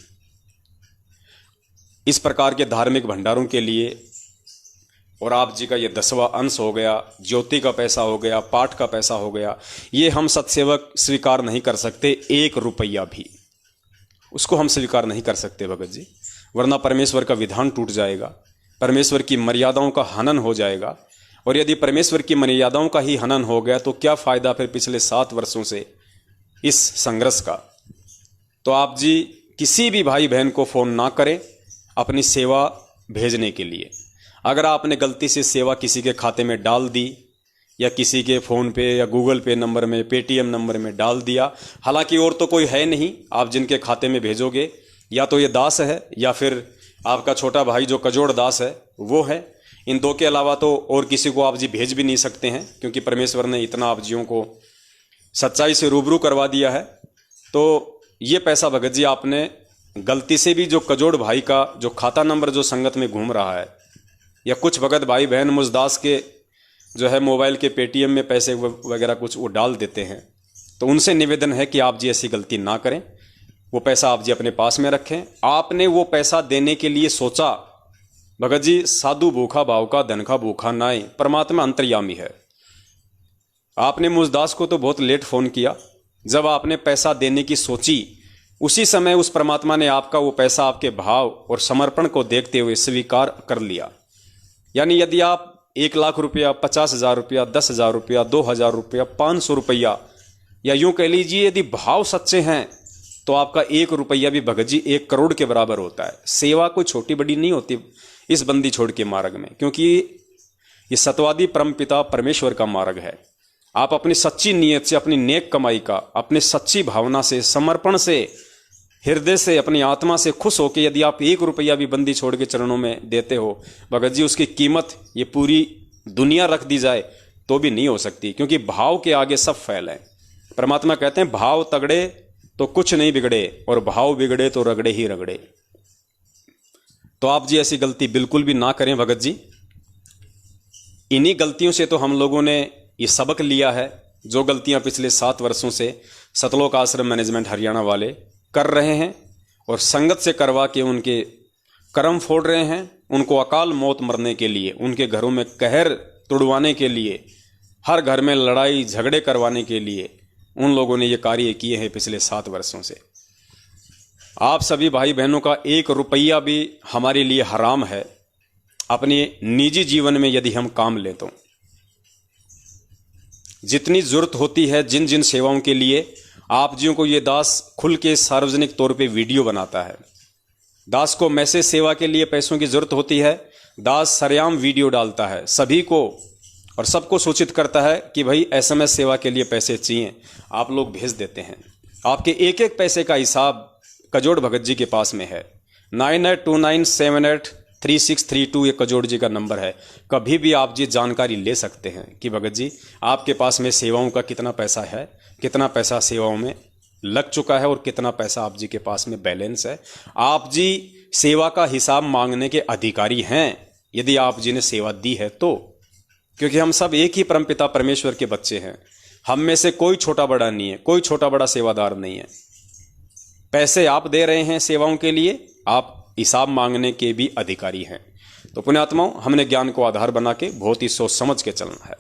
Speaker 1: इस प्रकार के धार्मिक भंडारों के लिए, और आप जी का ये 10वां अंश हो गया, ज्योति का पैसा हो गया, पाठ का पैसा हो गया, ये हम सत्सेवक स्वीकार नहीं कर सकते। 1 रुपया भी उसको हम स्वीकार नहीं कर सकते भगत जी, वरना परमेश्वर का विधान टूट जाएगा, परमेश्वर की मर्यादाओं का हनन हो जाएगा। और यदि परमेश्वर की मर्यादाओं का ही हनन हो गया तो क्या फायदा फिर पिछले 7 वर्षों से इस संघर्ष का। तो आप जी किसी भी भाई बहन को फोन ना करें अपनी सेवा भेजने के लिए। अगर आपने गलती से सेवा किसी के खाते में डाल दी, या किसी के फ़ोन पे या गूगल पे नंबर में, पेटीएम नंबर में डाल दिया, हालांकि और तो कोई है नहीं, आप जिनके खाते में भेजोगे या तो ये दास है या फिर आपका छोटा भाई जो कजोड़ दास है वो है। इन 2 के अलावा तो और किसी को आप जी भेज भी नहीं सकते हैं, क्योंकि परमेश्वर ने इतना आप जियों को सच्चाई से रूबरू करवा दिया है। तो ये पैसा भगत जी आपने गलती से भी जो कजोड़ भाई का जो खाता नंबर जो संगत में घूम रहा है, या कुछ भगत भाई बहन मुझदास के जो है मोबाइल के पेटीएम में पैसे वगैरह कुछ वो डाल देते हैं, तो उनसे निवेदन है कि आप जी ऐसी गलती ना करें। वो पैसा आप जी अपने पास में रखें। आपने वो पैसा देने के लिए सोचा, भगत जी साधु भूखा भाव का धन का भूखा नाय, परमात्मा अंतर्यामी है। आपने मुझदास को तो बहुत लेट फोन किया, जब आपने पैसा देने की सोची उसी समय उस परमात्मा ने आपका वो पैसा आपके भाव और समर्पण को देखते हुए स्वीकार कर लिया। यानी यदि आप 1 लाख रुपया, 50,000 रुपया, 10,000 रुपया, 2,000 रुपया, 500 रुपया, या यूं कह लीजिए यदि भाव सच्चे हैं तो आपका 1 रुपया भी भगत जी 1 करोड़ के बराबर होता है। सेवा कोई छोटी बड़ी नहीं होती इस बंदी छोड़ के मार्ग में, क्योंकि ये सतवादी परमपिता परमेश्वर का मार्ग है। आप अपनी सच्ची नीयत से, अपनी नेक कमाई का, अपनी सच्ची भावना से, समर्पण से, हृदय से, अपनी आत्मा से खुश होकर यदि आप 1 रुपया भी बंदी छोड़ के चरणों में देते हो भगत जी, उसकी कीमत ये पूरी दुनिया रख दी जाए तो भी नहीं हो सकती, क्योंकि भाव के आगे सब फैल है। परमात्मा कहते हैं भाव तगड़े तो कुछ नहीं बिगड़े, और भाव बिगड़े तो रगड़े ही रगड़े। तो आप जी ऐसी गलती बिल्कुल भी ना करें भगत जी। इन्हीं गलतियों से तो हम लोगों ने ये सबक लिया है, जो गलतियां पिछले 7 वर्षों से सतलोक आश्रम मैनेजमेंट हरियाणा वाले कर रहे हैं और संगत से करवा के उनके कर्म फोड़ रहे हैं, उनको अकाल मौत मरने के लिए, उनके घरों में कहर तुड़वाने के लिए, हर घर में लड़ाई झगड़े करवाने के लिए उन लोगों ने ये कार्य किए हैं पिछले 7 वर्षों से। आप सभी भाई बहनों का 1 रुपया भी हमारे लिए हराम है। अपने निजी जीवन में यदि हम काम लें तो जितनी जरूरत होती है जिन जिन सेवाओं के लिए आप जियों को ये दास खुल के सार्वजनिक तौर पे वीडियो बनाता है। दास को मैसेज सेवा के लिए पैसों की जरूरत होती है, दास सरेआम वीडियो डालता है सभी को और सबको सूचित करता है कि भाई SMS सेवा के लिए पैसे चाहिए, आप लोग भेज देते हैं। आपके एक एक पैसे का हिसाब कजोड़ भगत जी के पास में है। 9829783632 ये कजोड़ जी का नंबर है। कभी भी आप जी जानकारी ले सकते हैं कि भगत जी आपके पास में सेवाओं का कितना पैसा है, कितना पैसा सेवाओं में लग चुका है और कितना पैसा आप जी के पास में बैलेंस है। आप जी सेवा का हिसाब मांगने के अधिकारी हैं यदि आप जी ने सेवा दी है तो, क्योंकि हम सब एक ही परमपिता परमेश्वर के बच्चे हैं। हम में से कोई छोटा बड़ा नहीं है, कोई छोटा बड़ा सेवादार नहीं है। पैसे आप दे रहे हैं सेवाओं के लिए, आप हिसाब मांगने के भी अधिकारी हैं। तो पुण्यात्माओं, हमने ज्ञान को आधार बना के बहुत ही सोच समझ के चलना है।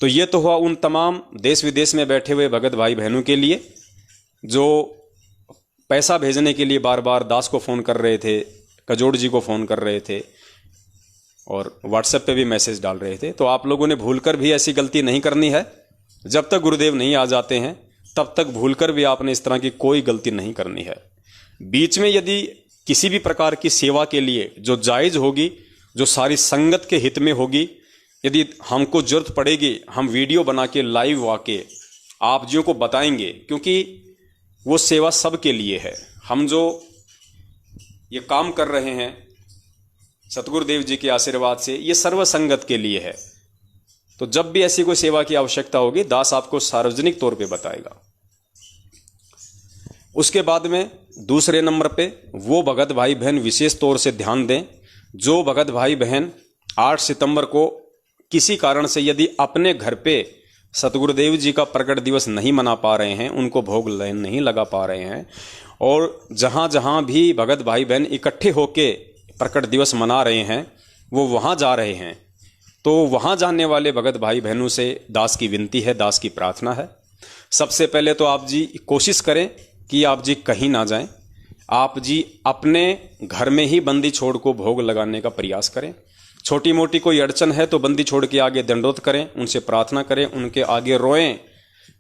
Speaker 1: तो ये तो हुआ उन तमाम देश विदेश में बैठे हुए भगत भाई बहनों के लिए जो पैसा भेजने के लिए बार बार दास को फ़ोन कर रहे थे, कजोड़ जी को फ़ोन कर रहे थे और व्हाट्सएप पे भी मैसेज डाल रहे थे। तो आप लोगों ने भूलकर भी ऐसी गलती नहीं करनी है। जब तक गुरुदेव नहीं आ जाते हैं तब तक भूलकर भी आपने इस तरह की कोई गलती नहीं करनी है। बीच में यदि किसी भी प्रकार की सेवा के लिए जो जायज़ होगी, जो सारी संगत के हित में होगी, यदि हमको जरूरत पड़ेगी, हम वीडियो बना के लाइव आके आप जियों को बताएंगे, क्योंकि वो सेवा सबके लिए है। हम जो ये काम कर रहे हैं सतगुरुदेव जी के आशीर्वाद से, ये सर्व संगत के लिए है। तो जब भी ऐसी कोई सेवा की आवश्यकता होगी, दास आपको सार्वजनिक तौर पे बताएगा। उसके बाद में दूसरे नंबर पे वो भगत भाई बहन विशेष तौर से ध्यान दें जो भगत भाई बहन 8 सितंबर को किसी कारण से यदि अपने घर पे सतगुरुदेव जी का प्रकट दिवस नहीं मना पा रहे हैं, उनको भोग नहीं लगा पा रहे हैं, और जहां जहां भी भगत भाई बहन इकट्ठे होके प्रकट दिवस मना रहे हैं वो वहां जा रहे हैं, तो वहां जाने वाले भगत भाई बहनों से दास की विनती है, दास की प्रार्थना है। सबसे पहले तो आप जी कोशिश करें कि आप जी कहीं ना जाएं, आप जी अपने घर में ही बंदी छोड़ को भोग लगाने का प्रयास करें। छोटी मोटी कोई अड़चन है तो बंदी छोड़ के आगे दंडोत करें, उनसे प्रार्थना करें, उनके आगे रोएं।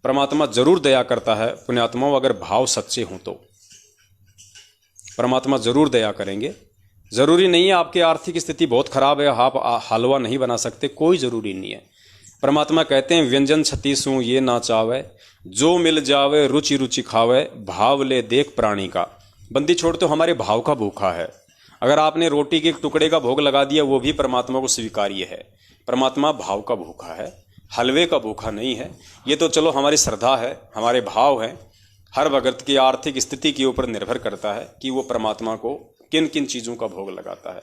Speaker 1: परमात्मा जरूर दया करता है पुण्यात्माओं, अगर भाव सच्चे हों तो परमात्मा जरूर दया करेंगे। जरूरी नहीं है आपकी आर्थिक स्थिति बहुत खराब है, आप हलवा नहीं बना सकते, कोई जरूरी नहीं है। परमात्मा कहते हैं व्यंजन छत्तीसों ये ना चावे, जो मिल जावे रुचि रुचि खावे, भाव ले देख प्राणी का। बंदी छोड़ तो हमारे भाव का भूखा है। अगर आपने रोटी के एक टुकड़े का भोग लगा दिया वो भी परमात्मा को स्वीकार्य है। परमात्मा भाव का भूखा है, हलवे का भूखा नहीं है। ये तो चलो हमारी श्रद्धा है, हमारे भाव है। हर भगत की आर्थिक स्थिति के ऊपर निर्भर करता है कि वो परमात्मा को किन किन चीज़ों का भोग लगाता है।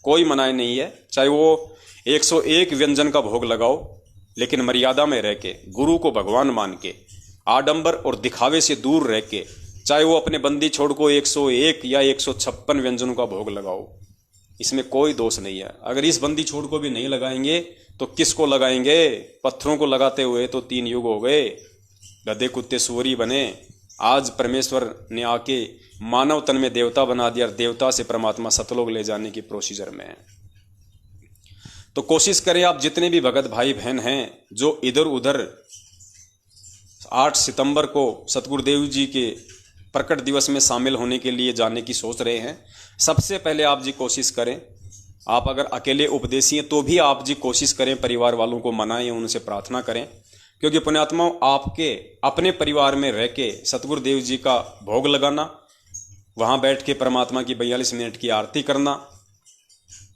Speaker 1: कोई मनाही नहीं है, चाहे वो 101 व्यंजन का भोग लगाओ, लेकिन मर्यादा में रह के, गुरु को भगवान मान के, आडंबर और दिखावे से दूर रह के, चाहे वो अपने बंदी छोड़ को 101 या 156 व्यंजनों का भोग लगाओ, इसमें कोई दोष नहीं है। अगर इस बंदी छोड़ को भी नहीं लगाएंगे तो किसको लगाएंगे? पत्थरों को लगाते हुए तो 3 युग हो गए, गधे कुत्ते सुअरी बने। आज परमेश्वर ने आके मानव तन में देवता बना दिया और देवता से परमात्मा सतलोक ले जाने की प्रोसीजर में है। तो कोशिश करें आप जितने भी भगत भाई बहन हैं जो इधर उधर 8 सितंबर को सतगुरुदेव जी के प्रकट दिवस में शामिल होने के लिए जाने की सोच रहे हैं, सबसे पहले आप जी कोशिश करें, आप अगर अकेले उपदेशी हैं तो भी आप जी कोशिश करें, परिवार वालों को मनाएं, उनसे प्रार्थना करें। क्योंकि पुण्यात्माओं, आपके अपने परिवार में रह के सतगुरुदेव जी का भोग लगाना, वहां बैठ के परमात्मा की 42 मिनट की आरती करना,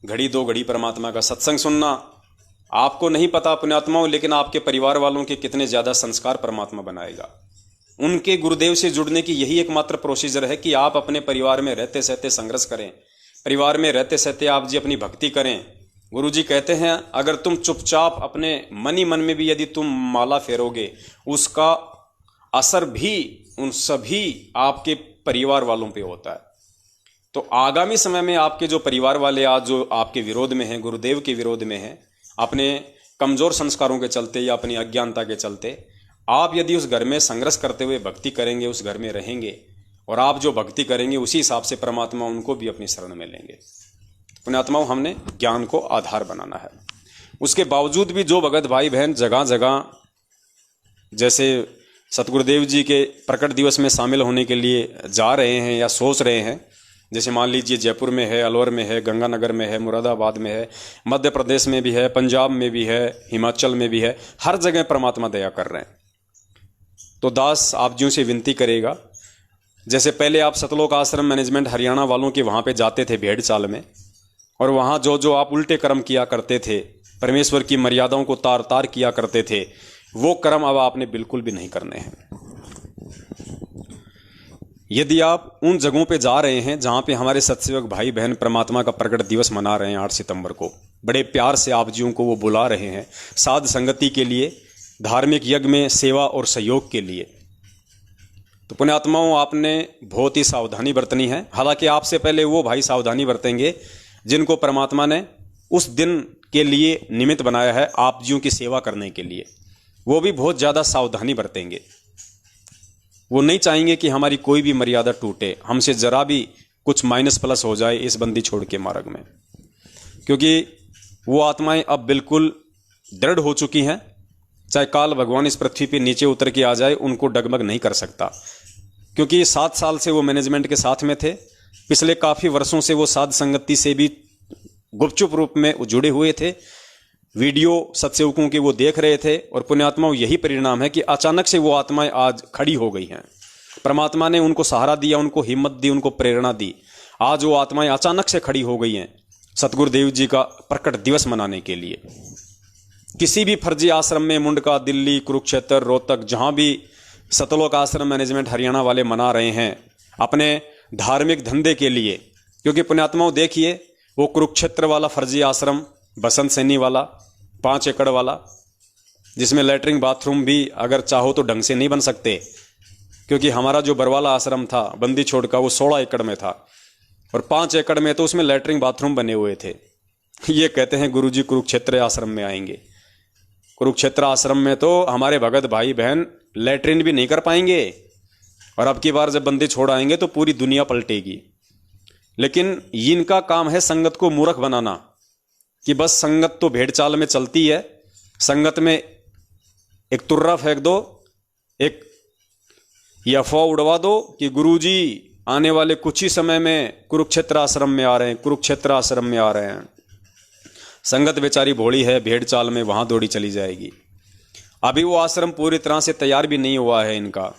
Speaker 1: घड़ी 2 घड़ी परमात्मा का सत्संग सुनना, आपको नहीं पता पुण्यात्माओं, लेकिन आपके परिवार वालों के कितने ज्यादा संस्कार परमात्मा बनाएगा। उनके गुरुदेव से जुड़ने की यही एकमात्र प्रोसीजर है कि आप अपने परिवार में रहते सहते संघर्ष करें, परिवार में रहते सहते आप जी अपनी भक्ति करें। गुरु जी कहते हैं अगर तुम चुपचाप अपने मन ही मन में भी यदि तुम माला फेरोगे, उसका असर भी उन सभी आपके परिवार वालों पे होता है। तो आगामी समय में आपके जो परिवार वाले आज जो आपके विरोध में हैं, गुरुदेव के विरोध में हैं, अपने कमजोर संस्कारों के चलते या अपनी अज्ञानता के चलते, आप यदि उस घर में संघर्ष करते हुए भक्ति करेंगे, उस घर में रहेंगे, और आप जो भक्ति करेंगे उसी हिसाब से परमात्मा उनको भी अपनी शरण में लेंगे। पुण्यात्माओं, हमने ज्ञान को आधार बनाना है। उसके बावजूद भी जो भगत भाई बहन जगह जगह जैसे सतगुरुदेव जी के प्रकट दिवस में शामिल होने के लिए जा रहे हैं या सोच रहे हैं, जैसे मान लीजिए जयपुर में है, अलवर में है, गंगानगर में है, मुरादाबाद में है, मध्य प्रदेश में भी है, पंजाब में भी है, हिमाचल में भी है, हर जगह परमात्मा दया कर रहे हैं। तो दास आप जी से विनती करेगा, जैसे पहले आप सतलोक आश्रम मैनेजमेंट हरियाणा वालों के वहाँ पे जाते थे भेड़ चाल में, और वहाँ जो जो आप उल्टे कर्म किया करते थे, परमेश्वर की मर्यादाओं को तार तार किया करते थे, वो कर्म अब आपने बिल्कुल भी नहीं करने हैं। यदि आप उन जगहों पे जा रहे हैं जहाँ पे हमारे सत्सेवक भाई बहन परमात्मा का प्रकट दिवस मना रहे हैं 8 सितंबर को, बड़े प्यार से आप जियों को वो बुला रहे हैं साध संगति के लिए, धार्मिक यज्ञ में सेवा और सहयोग के लिए, तो पुण्यात्माओं आपने बहुत ही सावधानी बरतनी है। हालांकि आपसे पहले वो भाई सावधानी बरतेंगे जिनको परमात्मा ने उस दिन के लिए निमित्त बनाया है आप जियों की सेवा करने के लिए, वो भी बहुत ज़्यादा सावधानी बरतेंगे। वो नहीं चाहेंगे कि हमारी कोई भी मर्यादा टूटे, हमसे जरा भी कुछ माइनस प्लस हो जाए इस बंदी छोड़ के मार्ग में, क्योंकि वो आत्माएं अब बिल्कुल दृढ़ हो चुकी हैं। चाहे काल भगवान इस पृथ्वी पे नीचे उतर के आ जाए, उनको डगमग नहीं कर सकता, क्योंकि 7 साल से वो मैनेजमेंट के साथ में थे। पिछले काफ़ी वर्षों से वो साध संगति से भी गुपचुप रूप में जुड़े हुए थे, वीडियो सत्सेवकों के वो देख रहे थे, और पुण्यात्माओं यही परिणाम है कि अचानक से वो आत्माएं आज खड़ी हो गई हैं। परमात्मा ने उनको सहारा दिया, उनको हिम्मत दी, उनको प्रेरणा दी। आज वो आत्माएं अचानक से खड़ी हो गई हैं सतगुरुदेव जी का प्रकट दिवस मनाने के लिए। किसी भी फर्जी आश्रम में, मुंडका, दिल्ली, कुरुक्षेत्र, रोहतक, जहां भी सतलोक आश्रम मैनेजमेंट हरियाणा वाले मना रहे हैं अपने धार्मिक धंधे के लिए, क्योंकि पुण्यात्माओं देखिए वो कुरुक्षेत्र वाला फर्जी आश्रम, बसंत सैनी वाला 5 एकड़ वाला, जिसमें लैटरिन बाथरूम भी अगर चाहो तो ढंग से नहीं बन सकते, क्योंकि हमारा जो बरवाला आश्रम था बंदी छोड़ का वो 16 एकड़ में था, और 5 एकड़ में तो उसमें लैटरिन बाथरूम बने हुए थे। ये कहते हैं गुरुजी कुरुक्षेत्र आश्रम में आएंगे। कुरुक्षेत्र आश्रम में तो हमारे भगत भाई बहन लैटरिन भी नहीं कर पाएंगे, और अब की बार जब बंदी छोड़ आएंगे तो पूरी दुनिया पलटेगी। लेकिन इनका काम है संगत को मूर्ख बनाना, कि बस संगत तो भेड़ चाल में चलती है, संगत में एक तुर्रा फेंक दो, एक ये अफवाह उड़वा दो कि गुरुजी आने वाले कुछ ही समय में कुरुक्षेत्र आश्रम में आ रहे हैं, कुरुक्षेत्र आश्रम में आ रहे हैं। संगत बेचारी भोली है, भेड़ चाल में वहां दौड़ी चली जाएगी। अभी वो आश्रम पूरी तरह से तैयार भी नहीं हुआ है इनका,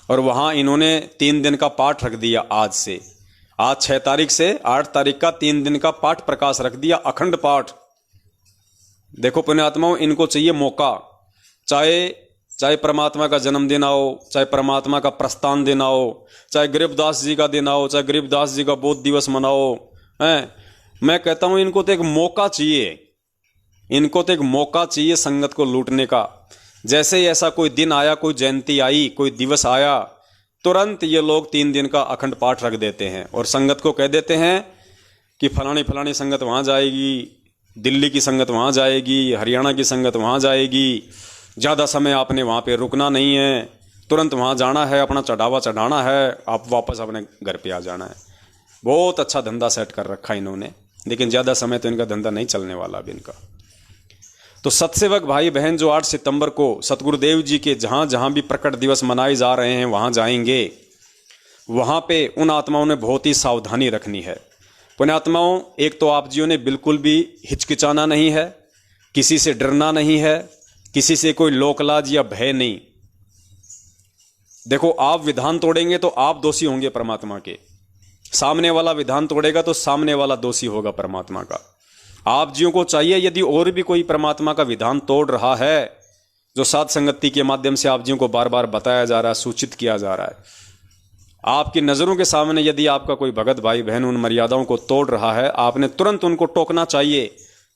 Speaker 1: और वहां इन्होंने 3 दिन का पाठ रख दिया। आज 6 तारीख से 8 तारीख का 3 दिन का पाठ प्रकाश रख दिया, अखंड पाठ। देखो पुण्यात्माओं, इनको चाहिए मौका, चाहे परमात्मा का जन्मदिन हो, चाहे परमात्मा का प्रस्थान दिन हो, चाहे गरीबदास जी का दिन हो, चाहे गरीबदास जी का बोध दिवस मनाओ, हैं। मैं कहता हूं इनको तो एक मौका चाहिए, इनको तो एक मौका चाहिए संगत को लूटने का। जैसे ही ऐसा कोई दिन आया, कोई जयंती आई, कोई दिवस आया, तुरंत ये लोग 3 दिन का अखंड पाठ रख देते हैं और संगत को कह देते हैं कि फलानी फलानी संगत वहां जाएगी, दिल्ली की संगत वहां जाएगी, हरियाणा की संगत वहां जाएगी, ज़्यादा समय आपने वहां पे रुकना नहीं है, तुरंत वहां जाना है, अपना चढ़ावा चढ़ाना है, आप वापस अपने घर पे आ जाना है। बहुत अच्छा धंधा सेट कर रखा इन्होंने, लेकिन ज़्यादा समय तो इनका धंधा नहीं चलने वाला अब इनका। तो सत्सेवक भाई बहन जो 8 सितंबर को सतगुरुदेव जी के जहाँ जहाँ भी प्रकट दिवस मनाए जा रहे हैं वहाँ जाएंगे, वहाँ पे उन आत्माओं ने बहुत ही सावधानी रखनी है। पुण्यात्माओं, एक तो आप जियों ने बिल्कुल भी हिचकिचाना नहीं है, किसी से डरना नहीं है, किसी से कोई लोकलाज या भय नहीं। देखो, आप विधान तोड़ेंगे तो आप दोषी होंगे परमात्मा के, सामने वाला विधान तोड़ेगा तो सामने वाला दोषी होगा परमात्मा का। आप जियों को चाहिए, यदि और भी कोई परमात्मा का विधान तोड़ रहा है, जो साध संगति के माध्यम से आप जियों को बार बार बताया जा रहा है, सूचित किया जा रहा है, आपकी नज़रों के सामने यदि आपका कोई भगत भाई बहन उन मर्यादाओं को तोड़ रहा है, आपने तुरंत उनको टोकना चाहिए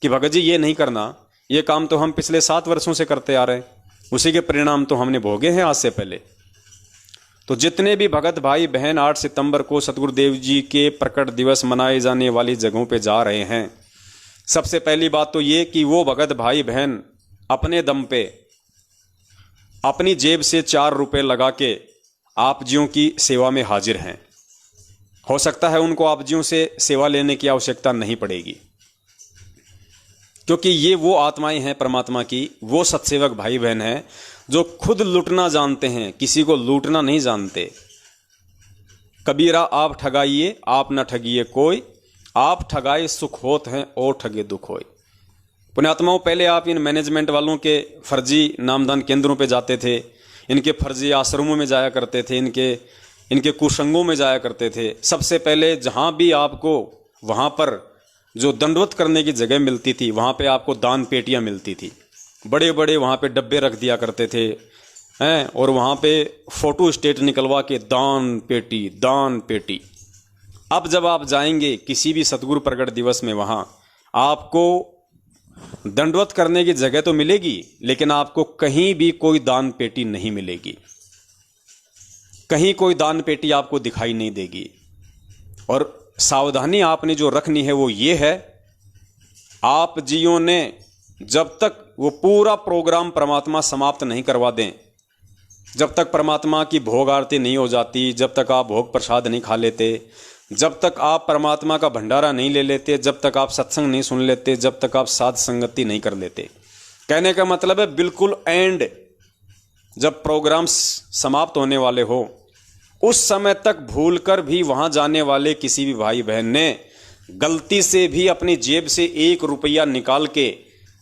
Speaker 1: कि भगत जी ये नहीं करना, ये काम तो हम पिछले 7 वर्षों से करते आ रहे हैं, उसी के परिणाम तो हमने भोगे हैं आज से पहले। तो जितने भी भगत भाई बहन 8 सितंबर को सतगुरुदेव जी के प्रकट दिवस मनाए जाने वाली जगहों पे जा रहे हैं, सबसे पहली बात तो ये कि वो भगत भाई बहन अपने दम पे अपनी जेब से 4 रुपए लगा के आप जियों की सेवा में हाजिर हैं। हो सकता है उनको आप जियों से सेवा लेने की आवश्यकता नहीं पड़ेगी, क्योंकि ये वो आत्माएं हैं परमात्मा की, वो सत्सेवक भाई बहन हैं जो खुद लूटना जानते हैं, किसी को लूटना नहीं जानते। कबीरा आप ठगाइए आप न ठगिए कोई, आप ठगाए सुख होत हैं और ठगे दुख होए। पुण्यात्माओं, पहले आप इन मैनेजमेंट वालों के फर्जी नामदान केंद्रों पे जाते थे, इनके फर्जी आश्रमों में जाया करते थे, इनके कुसंगों में जाया करते थे। सबसे पहले जहां भी आपको वहां पर जो दंडवत करने की जगह मिलती थी, वहां पे आपको दान पेटियां मिलती थी, बड़े बड़े वहां पे डब्बे रख दिया करते थे हैं, और वहां पे फोटो स्टेट निकलवा के दान पेटी दान पेटी। अब जब आप जाएंगे किसी भी सतगुरु प्रकट दिवस में, वहां आपको दंडवत करने की जगह तो मिलेगी, लेकिन आपको कहीं भी कोई दान पेटी नहीं मिलेगी, कहीं कोई दान पेटी आपको दिखाई नहीं देगी। और सावधानी आपने जो रखनी है वो ये है, आप जियों ने जब तक वो पूरा प्रोग्राम परमात्मा समाप्त नहीं करवा दें, जब तक परमात्मा की भोग आरती नहीं हो जाती, जब तक आप भोग प्रसाद नहीं खा लेते, जब तक आप परमात्मा का भंडारा नहीं ले लेते, जब तक आप सत्संग नहीं सुन लेते, जब तक आप साध संगति नहीं कर लेते। कहने का मतलब है बिल्कुल एंड, जब प्रोग्राम समाप्त होने वाले हो उस समय तक भूलकर भी वहां जाने वाले किसी भी भाई बहन ने गलती से भी अपनी जेब से 1 रुपया निकाल के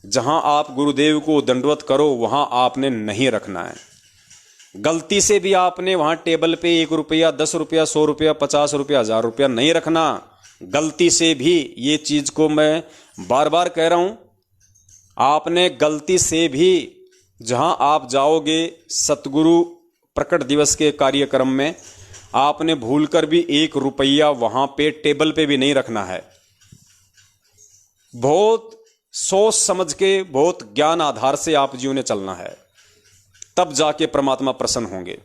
Speaker 1: जहां आप गुरुदेव को दंडवत करो वहां आपने नहीं रखना है। गलती से भी आपने वहां टेबल पे 1 रुपया, 10 रुपया, 100 रुपया, 50 रुपया, 1000 रुपया नहीं रखना। गलती से भी, ये चीज को मैं बार बार कह रहा हूं, आपने गलती से भी जहां आप जाओगे सतगुरु प्रकट दिवस के कार्यक्रम में, आपने भूलकर भी 1 रुपया वहां पे टेबल पे भी नहीं रखना है। बहुत सोच समझ के, बहुत ज्ञान आधार से आप जीव ने चलना है, तब जाके परमात्मा प्रसन्न होंगे।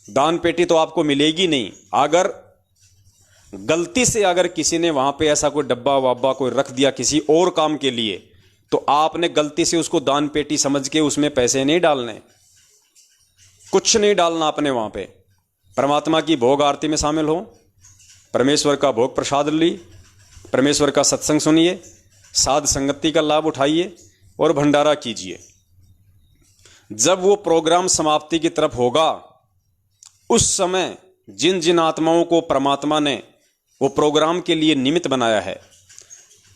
Speaker 1: दान पेटी तो आपको मिलेगी नहीं। अगर गलती से अगर किसी ने वहां पे ऐसा कोई डब्बा वब्बा कोई रख दिया किसी और काम के लिए, तो आपने गलती से उसको दान पेटी समझ के उसमें पैसे नहीं डालने, कुछ नहीं डालना आपने वहां पे। परमात्मा की भोग आरती में शामिल हो, परमेश्वर का भोग प्रसाद ली, परमेश्वर का सत्संग सुनिए, साध संगति का लाभ उठाइए और भंडारा कीजिए। जब वो प्रोग्राम समाप्ति की तरफ होगा, उस समय जिन जिन आत्माओं को परमात्मा ने वो प्रोग्राम के लिए निमित्त बनाया है,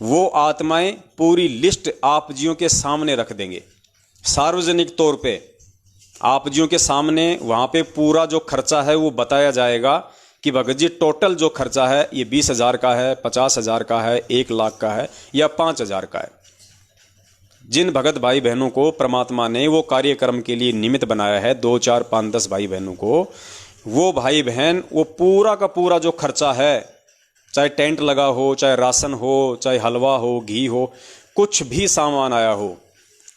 Speaker 1: वो आत्माएं पूरी लिस्ट आप जियों के सामने रख देंगे। सार्वजनिक तौर पे आप जियों के सामने वहां पे पूरा जो खर्चा है वो बताया जाएगा कि भगत जी टोटल जो खर्चा है ये 20,000 का है, 50,000 का है, 1 लाख का है या 5,000 का है। जिन भगत भाई बहनों को परमात्मा ने वो कार्यक्रम के लिए निमित्त बनाया है, 2, 4, 5, 10 भाई बहनों को, वो भाई बहन वो पूरा का पूरा जो खर्चा है, चाहे टेंट लगा हो, चाहे राशन हो, चाहे हलवा हो, घी हो, कुछ भी सामान आया हो,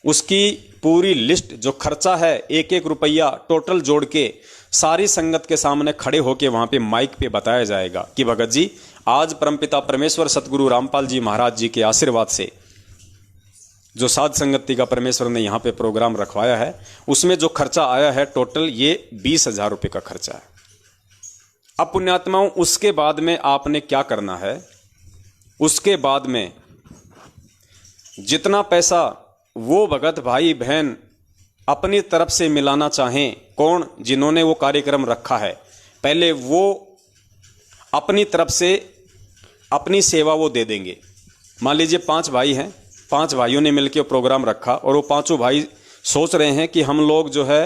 Speaker 1: उसकी पूरी लिस्ट जो खर्चा है 1-1 रुपया टोटल जोड़ के सारी संगत के सामने खड़े होके वहां पे माइक पे बताया जाएगा कि भगत जी आज परमपिता परमेश्वर सतगुरु रामपाल जी महाराज जी के आशीर्वाद से जो साध संगति का परमेश्वर ने यहाँ पे प्रोग्राम रखवाया है, उसमें जो खर्चा आया है टोटल ये 20,000 रुपये का खर्चा है। अब पुण्यात्माओं, उसके बाद में आपने क्या करना है, उसके बाद में जितना पैसा वो भगत भाई बहन अपनी तरफ से मिलाना चाहें, कौन, जिन्होंने वो कार्यक्रम रखा है, पहले वो अपनी तरफ से अपनी सेवा वो दे देंगे। मान लीजिए 5 भाई हैं, 5 भाइयों ने मिलकर प्रोग्राम रखा और वो 5 भाई सोच रहे हैं कि हम लोग जो है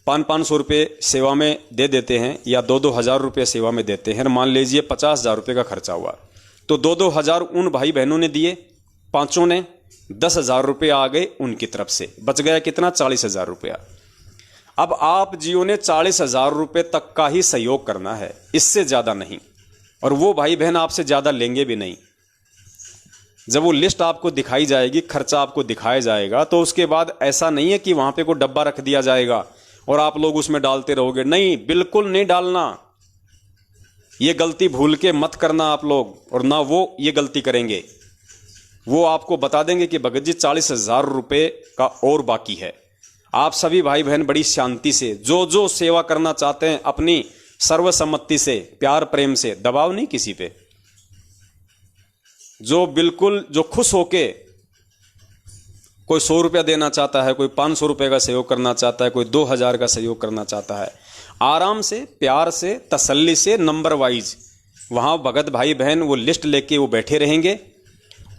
Speaker 1: 500-500 रुपये सेवा में दे देते हैं या 2-2 हज़ार रुपये सेवा में देते हैं। मान लीजिए 50,000 रुपये का खर्चा हुआ, तो 2-2 हज़ार उन भाई बहनों ने दिए, 5 ने 10,000 रुपये आ गए उनकी तरफ से, बच गया कितना, 40,000 रुपया। अब आप जियो ने 40,000 रुपये तक का ही सहयोग करना है, इससे ज़्यादा नहीं, और वो भाई बहन आपसे ज़्यादा लेंगे भी नहीं। जब वो लिस्ट आपको दिखाई जाएगी, खर्चा आपको दिखाया जाएगा, तो उसके बाद ऐसा नहीं है कि वहां पे कोई डब्बा रख दिया जाएगा और आप लोग उसमें डालते रहोगे। नहीं, बिल्कुल नहीं डालना। ये गलती भूल के मत करना आप लोग, और ना वो ये गलती करेंगे। वो आपको बता देंगे कि भगत जी 40,000 रुपये का और बाकी है। आप सभी भाई बहन बड़ी शांति से जो जो सेवा करना चाहते हैं अपनी सर्वसम्मति से, प्यार प्रेम से, दबाव नहीं किसी पे, जो बिल्कुल जो खुश होके, कोई 100 रुपया देना चाहता है, कोई 500 रुपये का सहयोग करना चाहता है, कोई 2000 का सहयोग करना चाहता है, आराम से, प्यार से, तसल्ली से, नंबर वाइज वहाँ भगत भाई बहन वो लिस्ट लेके वो बैठे रहेंगे।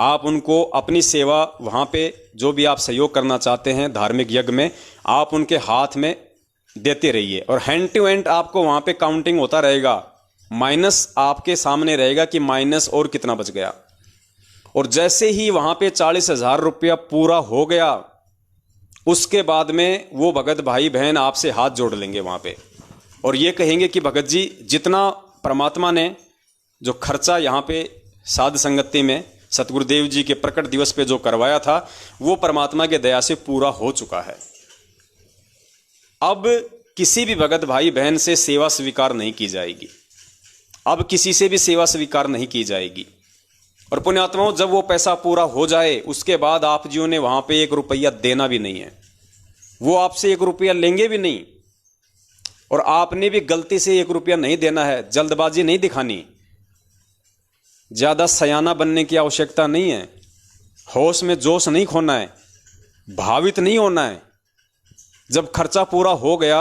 Speaker 1: आप उनको अपनी सेवा वहाँ पे जो भी आप सहयोग करना चाहते हैं धार्मिक यज्ञ में, आप उनके हाथ में देते रहिए और हैंड टू हैंड आपको वहाँ पे काउंटिंग होता रहेगा, माइनस आपके सामने रहेगा कि माइनस और कितना बच गया। और जैसे ही वहाँ पे 40,000 रुपया पूरा हो गया, उसके बाद में वो भगत भाई बहन आपसे हाथ जोड़ लेंगे वहाँ पे और ये कहेंगे कि भगत जी, जितना परमात्मा ने जो खर्चा यहाँ पे साध संगति में सतगुरुदेव जी के प्रकट दिवस पे जो करवाया था, वो परमात्मा के दया से पूरा हो चुका है। अब किसी भी भगत भाई बहन से सेवा स्वीकार नहीं की जाएगी, अब किसी से भी सेवा स्वीकार नहीं की जाएगी। और पुण्यात्माओं, जब वो पैसा पूरा हो जाए उसके बाद आप जियों ने वहां पे 1 रुपया देना भी नहीं है, वो आपसे 1 रुपया लेंगे भी नहीं और आपने भी गलती से 1 रुपया नहीं देना है। जल्दबाजी नहीं दिखानी, ज्यादा सयाना बनने की आवश्यकता नहीं है, होश में जोश नहीं खोना है, भावित नहीं होना है। जब खर्चा पूरा हो गया,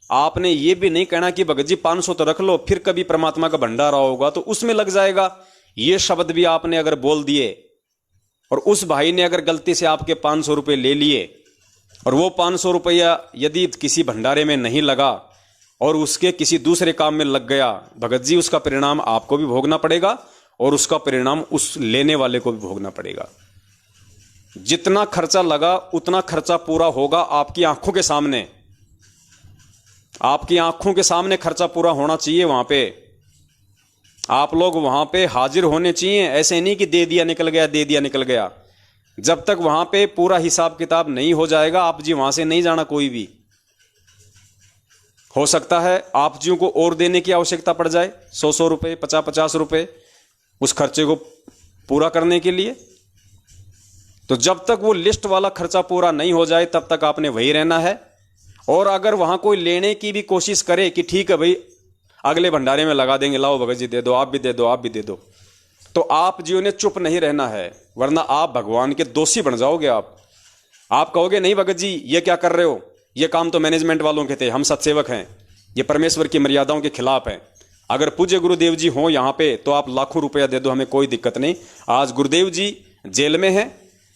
Speaker 1: आपने ये भी नहीं कहना कि भगत जी 500 तो रख लो, फिर कभी परमात्मा का भंडारा होगा तो उसमें लग जाएगा। ये शब्द भी आपने अगर बोल दिए और उस भाई ने अगर गलती से आपके 500 रुपये ले लिए और वो 500 रुपया यदि किसी भंडारे में नहीं लगा और उसके किसी दूसरे काम में लग गया, भगत जी उसका परिणाम आपको भी भोगना पड़ेगा और उसका परिणाम उस लेने वाले को भी भोगना पड़ेगा। जितना खर्चा लगा उतना खर्चा पूरा होगा आपकी आंखों के सामने, आपकी आंखों के सामने खर्चा पूरा होना चाहिए। वहां पे आप लोग वहां पे हाजिर होने चाहिए, ऐसे नहीं कि दे दिया निकल गया, दे दिया निकल गया। जब तक वहां पे पूरा हिसाब किताब नहीं हो जाएगा, आप जी वहां से नहीं जाना। कोई भी हो सकता है आप जी को और देने की आवश्यकता पड़ जाए, 100 रुपये, 50 रुपये उस खर्चे को पूरा करने के लिए। तो जब तक वो लिस्ट वाला खर्चा पूरा नहीं हो जाए तब तक आपने वही रहना है। और अगर वहां कोई लेने की भी कोशिश करे कि ठीक है भाई अगले भंडारे में लगा देंगे, लाओ भगत जी दे दो, आप भी दे दो, आप भी दे दो, तो आप जियो ने चुप नहीं रहना है, वरना आप भगवान के दोषी बन जाओगे। आप कहोगे नहीं भगत जी ये क्या कर रहे हो, ये काम तो मैनेजमेंट वालों के थे, हम सत्सेवक हैं, ये परमेश्वर की मर्यादाओं के खिलाफ है। अगर पूज्य गुरुदेव जी हो यहाँ पे तो आप लाखों रुपया दे दो, हमें कोई दिक्कत नहीं। आज गुरुदेव जी जेल में हैं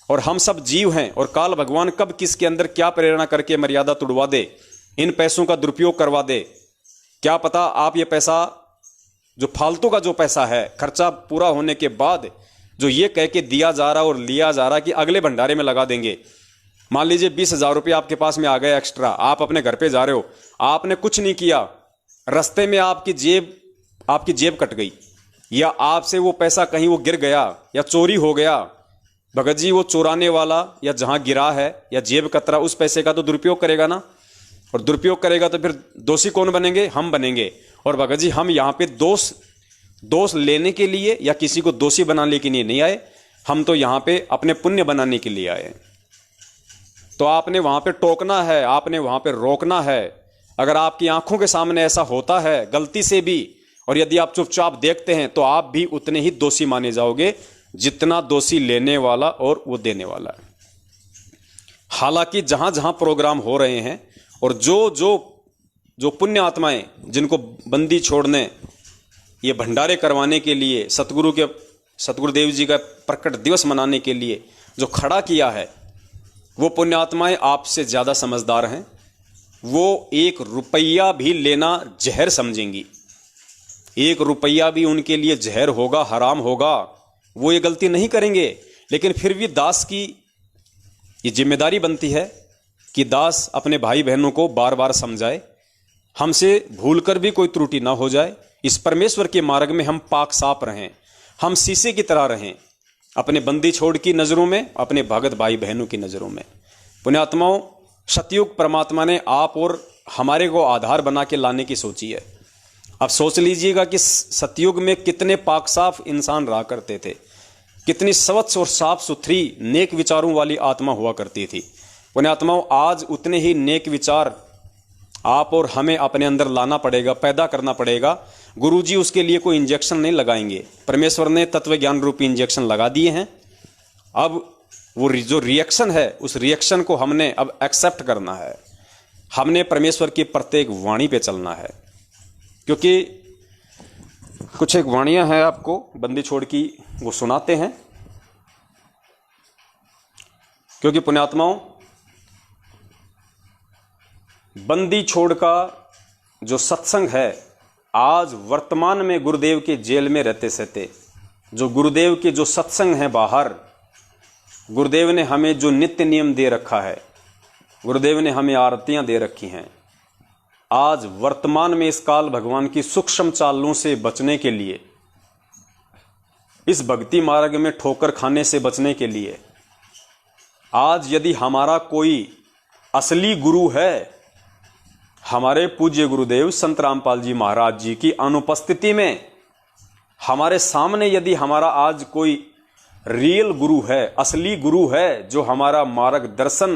Speaker 1: और हम सब जीव हैं और काल भगवान कब किसके अंदर क्या प्रेरणा करके मर्यादा तुड़वा दे, इन पैसों का दुरुपयोग करवा दे। क्या पता आप ये पैसा जो फालतू का जो पैसा है खर्चा पूरा होने के बाद जो ये कह के दिया जा रहा और लिया जा रहा कि अगले भंडारे में लगा देंगे। मान लीजिए 20,000 रुपये आपके पास में आ गए एक्स्ट्रा, आप अपने घर पे जा रहे हो, आपने कुछ नहीं किया, रास्ते में आपकी जेब कट गई या आपसे वो पैसा कहीं वो गिर गया या चोरी हो गया, भगत जी वो चोराने वाला या जहां गिरा है या जेब कतरा उस पैसे का तो दुरुपयोग करेगा ना, और दुरुपयोग करेगा तो फिर दोषी कौन बनेंगे, हम बनेंगे। और भगत जी हम यहाँ पे दोष लेने के लिए या किसी को दोषी बनाने के लिए नहीं आए, हम तो यहाँ पे अपने पुण्य बनाने के लिए आए। तो आपने वहां पे टोकना है, आपने वहां पे रोकना है। अगर आपकी आंखों के सामने ऐसा होता है गलती से भी, और यदि आप चुपचाप देखते हैं तो आप भी उतने ही दोषी माने जाओगे जितना दोषी लेने वाला और वो देने वाला है। हालांकि जहां जहां प्रोग्राम हो रहे हैं और जो पुण्य आत्माएं जिनको बंदी छोड़ने, ये भंडारे करवाने के लिए, सतगुरुदेव जी का प्रकट दिवस मनाने के लिए जो खड़ा किया है, वो पुण्य आत्माएं आपसे ज्यादा समझदार हैं। वो 1 रुपया भी लेना जहर समझेंगी, 1 रुपया भी उनके लिए जहर होगा, हराम होगा, वो ये गलती नहीं करेंगे। लेकिन फिर भी दास की ये जिम्मेदारी बनती है कि दास अपने भाई बहनों को बार बार समझाए, हमसे भूलकर भी कोई त्रुटि ना हो जाए। इस परमेश्वर के मार्ग में हम पाक साफ रहें, हम शीशे की तरह रहें, अपने बंदी छोड़ की नजरों में, अपने भगत भाई बहनों की नजरों में। पुण्यात्माओं, सतयुग परमात्मा ने आप और हमारे को आधार बना के लाने की सोची है। अब सोच लीजिएगा कि सतयुग में कितने पाक साफ इंसान रहा करते थे, कितनी स्वच्छ और साफ सुथरी नेक विचारों वाली आत्मा हुआ करती थी। पुण्यात्माओं, आज उतने ही नेक विचार आप और हमें अपने अंदर लाना पड़ेगा, पैदा करना पड़ेगा। गुरुजी उसके लिए कोई इंजेक्शन नहीं लगाएंगे, परमेश्वर ने तत्व ज्ञान रूपी इंजेक्शन लगा दिए हैं। अब वो जो रिएक्शन है, उस रिएक्शन को हमने अब एक्सेप्ट करना है। हमने परमेश्वर की प्रत्येक वाणी पे चलना है, क्योंकि कुछ एक वाणियां हैं आपको बंदी छोड़ की, वो सुनाते हैं। क्योंकि पुण्यात्माओं, बंदी छोड़ का जो सत्संग है, आज वर्तमान में गुरुदेव के जेल में रहते सहते जो गुरुदेव के जो सत्संग हैं बाहर, गुरुदेव ने हमें जो नित्य नियम दे रखा है, गुरुदेव ने हमें आरतियां दे रखी हैं, आज वर्तमान में इस काल भगवान की सूक्ष्म चालों से बचने के लिए, इस भक्ति मार्ग में ठोकर खाने से बचने के लिए, आज यदि हमारा कोई असली गुरु है, हमारे पूज्य गुरुदेव संत रामपाल जी महाराज जी की अनुपस्थिति में हमारे सामने यदि हमारा आज कोई रियल गुरु है, असली गुरु है, जो हमारा मार्गदर्शन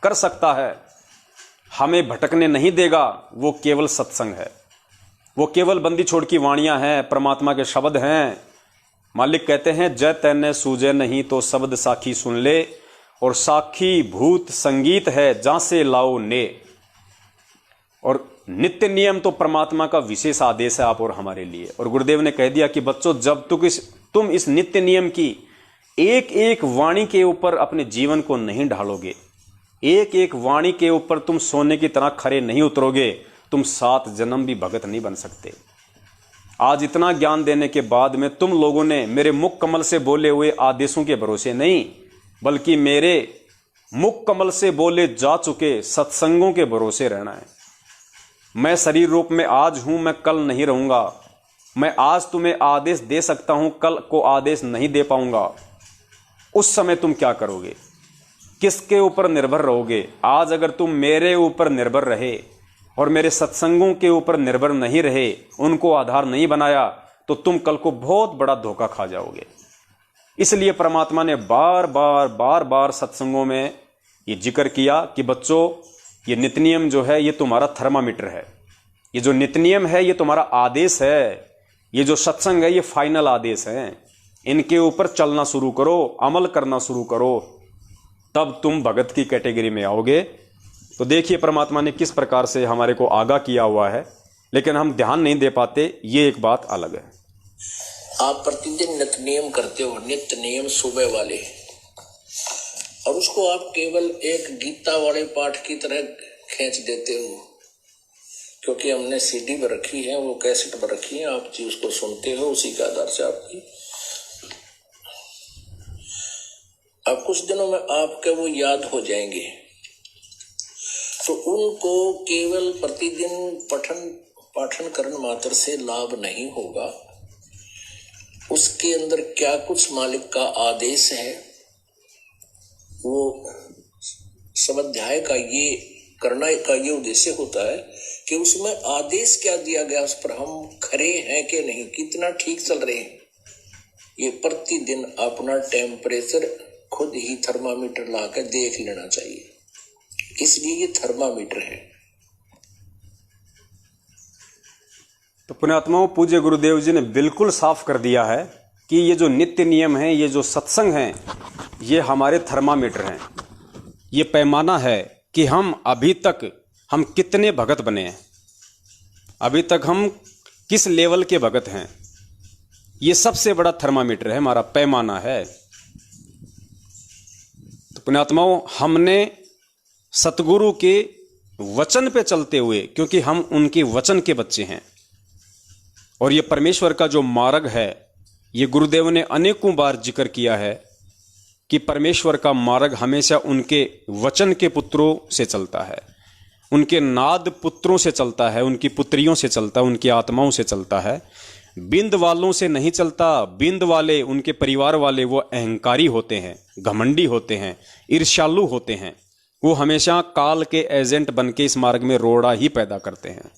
Speaker 1: कर सकता है, हमें भटकने नहीं देगा, वो केवल सत्संग है। वो केवल बंदी छोड़ की वाणियां हैं, परमात्मा के शब्द हैं। मालिक कहते हैं, जय तैने सूझे नहीं तो शब्द साखी सुन ले, और साखी भूत संगीत है जहां से लाओ ने। और नित्य नियम तो परमात्मा का विशेष आदेश है आप और हमारे लिए। और गुरुदेव ने कह दिया कि बच्चों, जब तुम इस नित्य नियम की एक एक वाणी के ऊपर अपने जीवन को नहीं ढालोगे, एक एक वाणी के ऊपर तुम सोने की तरह खरे नहीं उतरोगे, तुम 7 जन्म भी भगत नहीं बन सकते। आज इतना ज्ञान देने के बाद में तुम लोगों ने मेरे मुख कमल से बोले हुए आदेशों के भरोसे नहीं, बल्कि मेरे मुख कमल से बोले जा चुके सत्संगों के भरोसे रहना है। मैं शरीर रूप में आज हूं, मैं कल नहीं रहूंगा। मैं आज तुम्हें आदेश दे सकता हूं, कल को आदेश नहीं दे पाऊंगा। उस समय तुम क्या करोगे? किसके ऊपर निर्भर रहोगे? आज अगर तुम मेरे ऊपर निर्भर रहे और मेरे सत्संगों के ऊपर निर्भर नहीं रहे, उनको आधार नहीं बनाया, तो तुम कल को बहुत बड़ा धोखा खा जाओगे। इसलिए परमात्मा ने बार बार सत्संगों में ये जिक्र किया कि बच्चों, ये नित्य नियम जो है, ये तुम्हारा थर्मामीटर है। ये जो नित्य नियम है, ये तुम्हारा आदेश है। ये जो सत्संग है, ये फाइनल आदेश है। इनके ऊपर चलना शुरू करो, अमल करना शुरू करो, तब तुम भगत की कैटेगरी में आओगे। तो देखिए परमात्मा ने किस प्रकार से हमारे को आगाह किया हुआ है, लेकिन हम ध्यान नहीं दे पाते, ये एक बात अलग है।
Speaker 2: आप प्रतिदिन नित्य नियम करते हो, नित्य नियम सुबह वाले, और उसको आप केवल एक गीता वाले पाठ की तरह खींच देते हो, क्योंकि हमने सीडी पर रखी है, वो कैसेट पर रखी है, आप जी उसको सुनते हो, उसी के आधार से आपकी अब कुछ दिनों में आपके वो याद हो जाएंगे। तो उनको केवल प्रतिदिन पाठन करने मात्र से लाभ नहीं होगा। उसके अंदर क्या कुछ मालिक का आदेश है, वो स्वाध्याय का ये करना का ये उद्देश्य होता है कि उसमें आदेश क्या दिया गया, उस पर हम खरे हैं कि नहीं, कितना ठीक चल रहे हैं। ये प्रतिदिन अपना टेम्परेचर खुद ही थर्मामीटर लाकर देख लेना चाहिए, इसलिए ये थर्मामीटर है।
Speaker 1: तो पुण्यात्माओं, पूज्य गुरुदेव जी ने बिल्कुल साफ कर दिया है कि ये जो नित्य नियम है, ये जो सत्संग हैं, ये हमारे थर्मामीटर हैं। ये पैमाना है कि हम अभी तक हम कितने भगत बने हैं, अभी तक हम किस लेवल के भगत हैं। ये सबसे बड़ा थर्मामीटर है, हमारा पैमाना है। तो पुण्यात्माओं, हमने सतगुरु के वचन पे चलते हुए, क्योंकि हम उनके वचन के बच्चे हैं, और ये परमेश्वर का जो मार्ग है, ये गुरुदेव ने अनेकों बार जिक्र किया है कि परमेश्वर का मार्ग हमेशा उनके वचन के पुत्रों से चलता है, उनके नाद पुत्रों से चलता है, उनकी पुत्रियों से चलता है, उनकी आत्माओं से चलता है। बिंद वालों से नहीं चलता। बिंद वाले, उनके परिवार वाले, वो अहंकारी होते हैं, घमंडी होते हैं, ईर्ष्यालु होते हैं। वो हमेशा काल के एजेंट बन के इस मार्ग में रोड़ा ही पैदा करते हैं।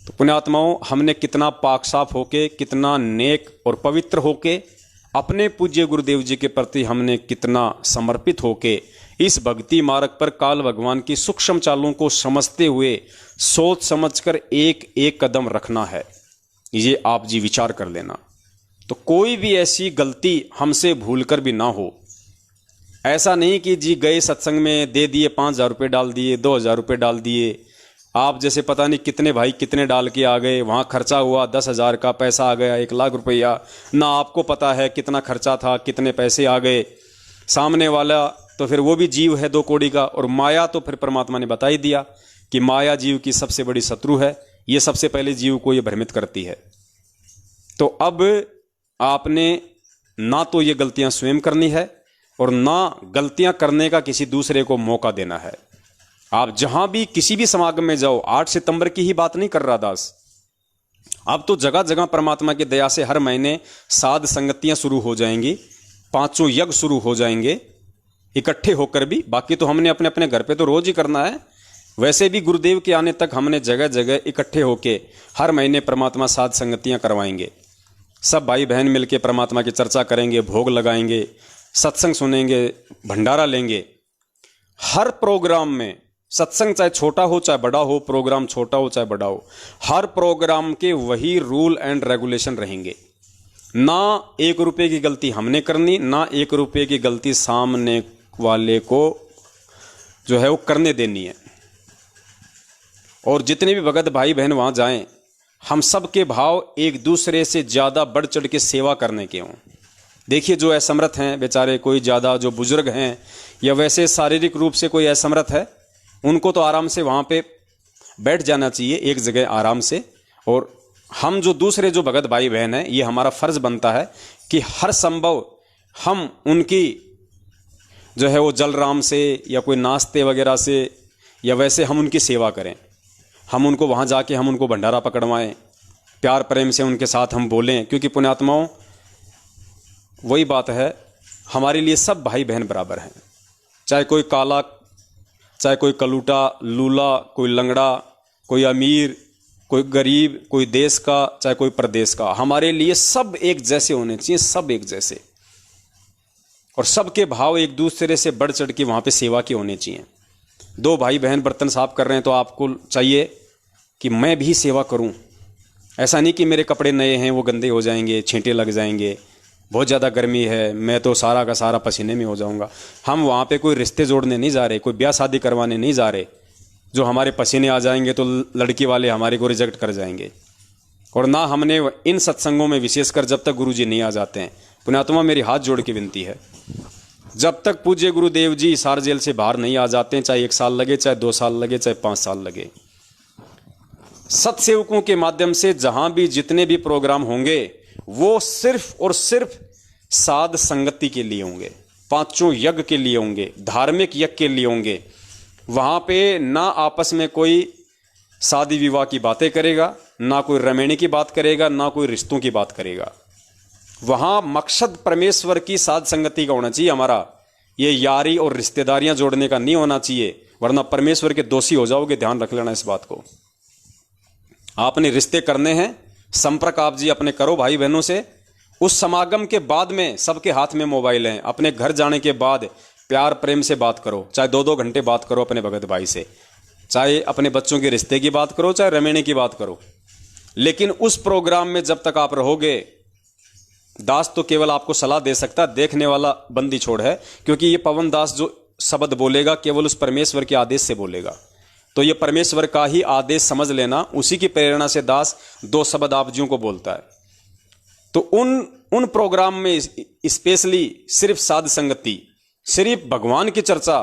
Speaker 1: तो पुण्यात्माओं, हमने कितना पाक साफ होके, कितना नेक और पवित्र होके, अपने पूज्य गुरुदेव जी के प्रति हमने कितना समर्पित होके इस भक्ति मार्ग पर काल भगवान की सूक्ष्म चालों को समझते हुए सोच समझकर एक एक कदम रखना है। ये आप जी विचार कर लेना। तो कोई भी ऐसी गलती हमसे भूलकर भी ना हो। ऐसा नहीं कि जी गए सत्संग में दे दिए 5,000 रुपये डाल दिए, 2,000 रुपये डाल दिए, आप जैसे पता नहीं कितने भाई कितने डाल के आ गए, वहाँ खर्चा हुआ 10,000 का, पैसा आ गया 1,00,000 रुपया, ना आपको पता है कितना खर्चा था, कितने पैसे आ गए। सामने वाला तो फिर वो भी जीव है 2 कौड़ी का, और माया तो फिर परमात्मा ने बता ही दिया कि माया जीव की सबसे बड़ी शत्रु है। ये सबसे पहले जीव को ये भ्रमित करती है। तो अब आपने ना तो ये गलतियां स्वयं करनी है और ना गलतियां करने का किसी दूसरे को मौका देना है। आप जहां भी किसी भी समागम में जाओ, 8 सितंबर की ही बात नहीं कर रहा दास, अब तो जगह जगह परमात्मा की दया से हर महीने साध संगतियां शुरू हो जाएंगी, 5 यज्ञ शुरू हो जाएंगे इकट्ठे होकर भी। बाकी तो हमने अपने अपने घर पे तो रोज ही करना है। वैसे भी गुरुदेव के आने तक हमने जगह जगह इकट्ठे होके हर महीने परमात्मा साध संगतियां करवाएंगे। सब भाई बहन मिलके परमात्मा की चर्चा करेंगे, भोग लगाएंगे, सत्संग सुनेंगे, भंडारा लेंगे। हर प्रोग्राम में सत्संग चाहे छोटा हो चाहे बड़ा हो, प्रोग्राम छोटा हो चाहे बड़ा हो, हर प्रोग्राम के वही रूल एंड रेगुलेशन रहेंगे। ना 1 रुपये की गलती हमने करनी, ना 1 रुपये की गलती सामने वाले को जो है वो करने देनी है। और जितने भी भगत भाई बहन वहां जाएं, हम सब के भाव एक दूसरे से ज्यादा बढ़ चढ़ के सेवा करने के हों। देखिए जो असमर्थ हैं बेचारे, कोई ज्यादा जो बुजुर्ग हैं या वैसे शारीरिक रूप से कोई असमर्थ है, उनको तो आराम से वहां पे बैठ जाना चाहिए एक जगह आराम से। और हम जो दूसरे जो भगत भाई बहन हैं, ये हमारा फर्ज बनता है कि हर संभव हम उनकी जो है वो जलराम से या कोई नाश्ते वगैरह से या वैसे हम उनकी सेवा करें। हम उनको वहाँ जाके हम उनको भंडारा पकड़वाएं, प्यार प्रेम से उनके साथ हम बोलें। क्योंकि पुण्यात्माओं वही बात है, हमारे लिए सब भाई बहन बराबर हैं। चाहे कोई काला, चाहे कोई कलूटा लूला, कोई लंगड़ा, कोई अमीर, कोई गरीब, कोई देश का चाहे कोई प्रदेश का, हमारे लिए सब एक जैसे होने चाहिए, सब एक जैसे। और सबके भाव एक दूसरे से बढ़ चढ़ के वहाँ पे सेवा के होने चाहिए। 2 भाई बहन बर्तन साफ कर रहे हैं तो आपको चाहिए कि मैं भी सेवा करूं। ऐसा नहीं कि मेरे कपड़े नए हैं वो गंदे हो जाएंगे, छींटे लग जाएंगे, बहुत ज़्यादा गर्मी है, मैं तो सारा का सारा पसीने में हो जाऊंगा। हम वहाँ पे कोई रिश्ते जोड़ने नहीं जा रहे, कोई ब्याह शादी करवाने नहीं जा रहे जो हमारे पसीने आ जाएंगे तो लड़की वाले हमारे को रिजेक्ट कर जाएंगे। और ना हमने इन सत्संगों में विशेषकर जब तक गुरु जी नहीं आ जाते हैं, पुण्यात्मा मेरी हाथ जोड़ के विनती है, जब तक पूज्य गुरुदेव जी हिसार जेल से बाहर नहीं आ जाते हैं, चाहे 1 साल लगे, चाहे 2 साल लगे, चाहे 5 साल लगे, सत्सेवकों के माध्यम से जहां भी जितने भी प्रोग्राम होंगे वो सिर्फ और सिर्फ साध संगति के लिए होंगे, 5 यज्ञ के लिए होंगे, धार्मिक यज्ञ के लिए होंगे। वहां पे ना आपस में कोई शादी विवाह की बातें करेगा, ना कोई रमेणी की बात करेगा, ना कोई रिश्तों की बात करेगा। वहां मकसद परमेश्वर की साध संगति का होना चाहिए हमारा। ये यारी और रिश्तेदारियां जोड़ने का नहीं होना चाहिए, वरना परमेश्वर के दोषी हो जाओगे। ध्यान रख लेना इस बात को। आपने रिश्ते करने हैं, संपर्क आप जी अपने करो भाई बहनों से। उस समागम के बाद में सबके हाथ में मोबाइल हैं, अपने घर जाने के बाद प्यार प्रेम से बात करो, चाहे 2-2 घंटे बात करो अपने भगत भाई से, चाहे अपने बच्चों के रिश्ते की बात करो, चाहे रमेणी की बात करो। लेकिन उस प्रोग्राम में जब तक आप रहोगे, दास तो केवल आपको सलाह दे सकता, देखने वाला बंदी छोड़ है। क्योंकि ये पवन दास जो शब्द बोलेगा केवल उस परमेश्वर के आदेश से बोलेगा, तो ये परमेश्वर का ही आदेश समझ लेना। उसी की प्रेरणा से दास 2 शब्द आप जियों को बोलता है। तो उन प्रोग्राम में स्पेशली सिर्फ साध संगति, सिर्फ भगवान की चर्चा,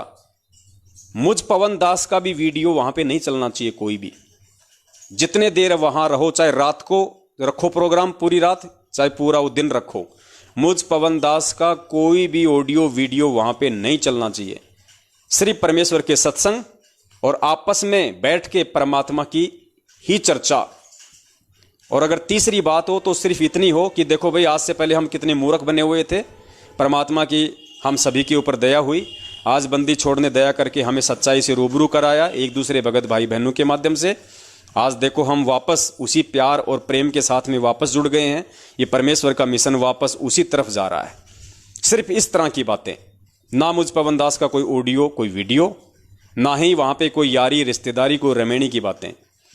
Speaker 1: मुझ पवन दास का भी वीडियो वहां पे नहीं चलना चाहिए कोई भी। जितने देर वहां रहो, चाहे रात को रखो प्रोग्राम पूरी रात, चाहे पूरा वो दिन रखो, मुझ पवन दास का कोई भी ऑडियो वीडियो वहां पे नहीं चलना चाहिए। सिर्फ परमेश्वर के सत्संग और आपस में बैठ के परमात्मा की ही चर्चा। और अगर तीसरी बात हो तो सिर्फ इतनी हो कि देखो भाई, आज से पहले हम कितने मूर्ख बने हुए थे, परमात्मा की हम सभी के ऊपर दया हुई, आज बंदी छोड़ने दया करके हमें सच्चाई से रूबरू कराया एक दूसरे भगत भाई बहनों के माध्यम से। आज देखो हम वापस उसी प्यार और प्रेम के साथ में वापस जुड़ गए हैं। ये परमेश्वर का मिशन वापस उसी तरफ जा रहा है। सिर्फ इस तरह की बातें, ना मुझ पवन दास का कोई ऑडियो, कोई वीडियो, ना ही वहाँ पे कोई यारी रिश्तेदारी, कोई रमेणी की बातें,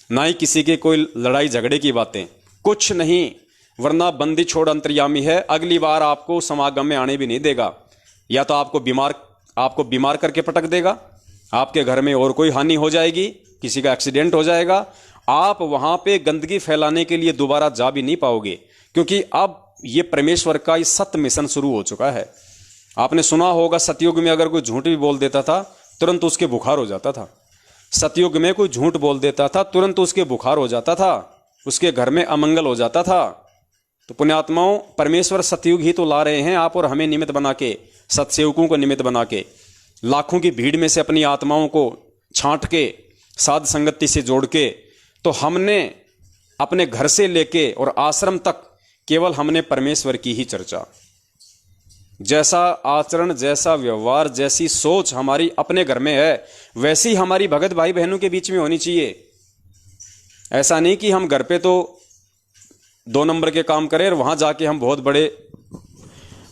Speaker 1: ना ही किसी के कोई लड़ाई झगड़े की बातें, कुछ नहीं। वरना बंदी छोड़ अंतर्यामी है, अगली बार आपको समागम में आने भी नहीं देगा। या तो आपको बीमार करके पटक देगा, आपके घर में और कोई हानि हो जाएगी, किसी का एक्सीडेंट हो जाएगा, आप वहां पे गंदगी फैलाने के लिए दोबारा जा भी नहीं पाओगे, क्योंकि अब ये परमेश्वर का ये सत्य मिशन शुरू हो चुका है। आपने सुना होगा सतयुग में अगर कोई झूठ भी बोल देता था तुरंत उसके बुखार हो जाता था। सतयुग में कोई झूठ बोल देता था तुरंत उसके बुखार हो जाता था, उसके घर में अमंगल हो जाता था। तो पुण्यात्माओं, परमेश्वर सतयुग ही तो ला रहे हैं, आप और हमें निमित्त बना के, सतसेवकों को निमित्त बना के, लाखों की भीड़ में से अपनी आत्माओं को छांट के, साध संगति से जोड़ के। तो हमने अपने घर से लेके और आश्रम तक केवल हमने परमेश्वर की ही चर्चा। जैसा आचरण, जैसा व्यवहार, जैसी सोच हमारी अपने घर में है, वैसी हमारी भगत भाई बहनों के बीच में होनी चाहिए। ऐसा नहीं कि हम घर पे तो 2 नंबर के काम करें और वहां जाके हम बहुत बड़े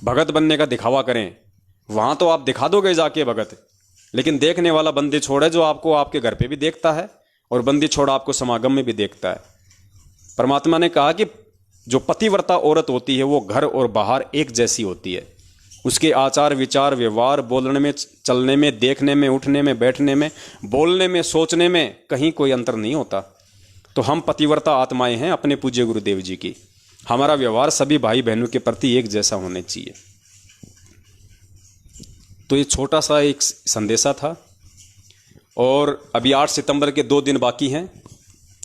Speaker 1: भगत बनने का दिखावा करें। वहां तो आप दिखा दोगे जाके भगत, लेकिन देखने वाला बंदी छोड़ है जो आपको आपके घर पे भी देखता है और बंदी छोड़ आपको समागम में भी देखता है। परमात्मा ने कहा कि जो पतिव्रता औरत होती है वो घर और बाहर एक जैसी होती है। उसके आचार विचार व्यवहार, बोलने में, चलने में, देखने में, उठने में, बैठने में, बोलने में, सोचने में कहीं कोई अंतर नहीं होता। तो हम पतिव्रता आत्माएं हैं अपने पूज्य गुरुदेव जी की। हमारा व्यवहार सभी भाई बहनों के प्रति एक जैसा होना चाहिए। तो ये छोटा सा एक संदेशा था। और अभी 8 सितंबर के 2 दिन बाकी हैं।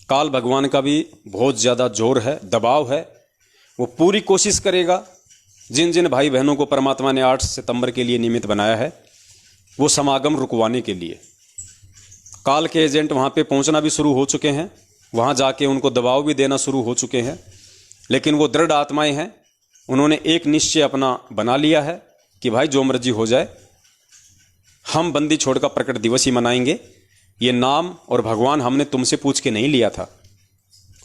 Speaker 1: काल भगवान का भी बहुत ज़्यादा जोर है, दबाव है। वो पूरी कोशिश करेगा जिन जिन भाई बहनों को परमात्मा ने 8 सितंबर के लिए निमित्त बनाया है वो समागम रुकवाने के लिए। काल के एजेंट वहाँ पे पहुँचना भी शुरू हो चुके हैं, वहाँ जाके उनको दबाव भी देना शुरू हो चुके हैं। लेकिन वो दृढ़ आत्माएं हैं, उन्होंने एक निश्चय अपना बना लिया है कि भाई जो मर्जी हो जाए, हम बंदी छोड़ का प्रकट दिवस ही मनाएंगे। ये नाम और भगवान हमने तुमसे पूछ के नहीं लिया था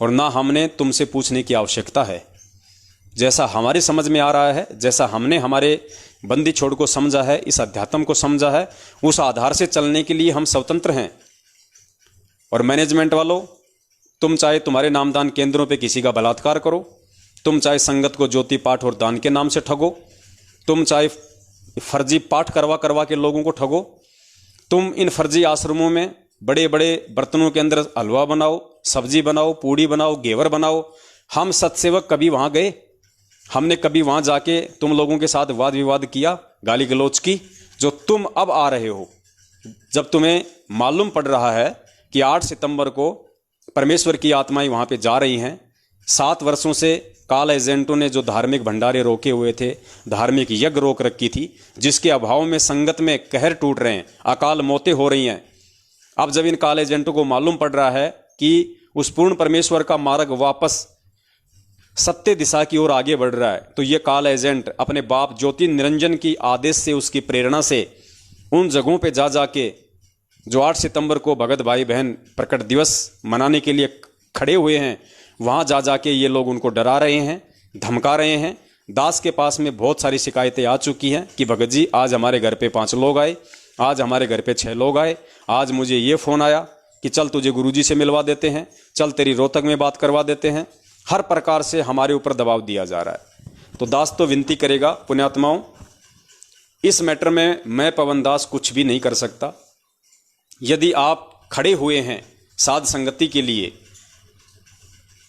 Speaker 1: और ना हमने तुमसे पूछने की आवश्यकता है। जैसा हमारी समझ में आ रहा है, जैसा हमने हमारे बंदी छोड़ को समझा है, इस अध्यात्म को समझा है, उस आधार से चलने के लिए हम स्वतंत्र हैं। और मैनेजमेंट वालों, तुम चाहे तुम्हारे नामदान केंद्रों पे किसी का बलात्कार करो, तुम चाहे संगत को ज्योति पाठ और दान के नाम से ठगो, तुम चाहे फर्जी पाठ करवा के लोगों को ठगो, तुम इन फर्जी आश्रमों में बड़े बड़े बर्तनों के अंदर हलवा बनाओ, सब्जी बनाओ, पूड़ी बनाओ, घेवर बनाओ। हम सत्सेवक कभी वहां गए? हमने कभी वहां जाके तुम लोगों के साथ वाद विवाद किया, गाली गलौज की? जो तुम अब आ रहे हो, जब तुम्हें मालूम पड़ रहा है कि 8 सितंबर को परमेश्वर की आत्माएं वहां पे जा रही हैं। 7 वर्षों से काल एजेंटों ने जो धार्मिक भंडारे रोके हुए थे, धार्मिक यज्ञ रोक रखी थी, जिसके अभाव में संगत में कहर टूट रहे हैं, अकाल मौतें हो रही हैं। अब जब इन काल एजेंटों को मालूम पड़ रहा है कि उस पूर्ण परमेश्वर का मार्ग वापस सत्य दिशा की ओर आगे बढ़ रहा है, तो ये काल एजेंट अपने बाप ज्योति निरंजन की आदेश से, उसकी प्रेरणा से उन जगहों पे जा जाके जो 8 सितंबर को भगत भाई बहन प्रकट दिवस मनाने के लिए खड़े हुए हैं, वहां जा जाके ये लोग उनको डरा रहे हैं, धमका रहे हैं। दास के पास में बहुत सारी शिकायतें आ चुकी हैं कि भगत जी आज हमारे घर पे 5 लोग आए, आज हमारे घर पे 6 लोग आए, आज मुझे ये फोन आया कि चल तुझे गुरुजी से मिलवा देते हैं, चल तेरी रोहतक में बात करवा देते हैं। हर प्रकार से हमारे ऊपर दबाव दिया जा रहा है। तो दास तो विनती करेगा, पुण्यात्माओं, इस मैटर में मैं पवन दास कुछ भी नहीं कर सकता। यदि आप खड़े हुए हैं साध संगति के लिए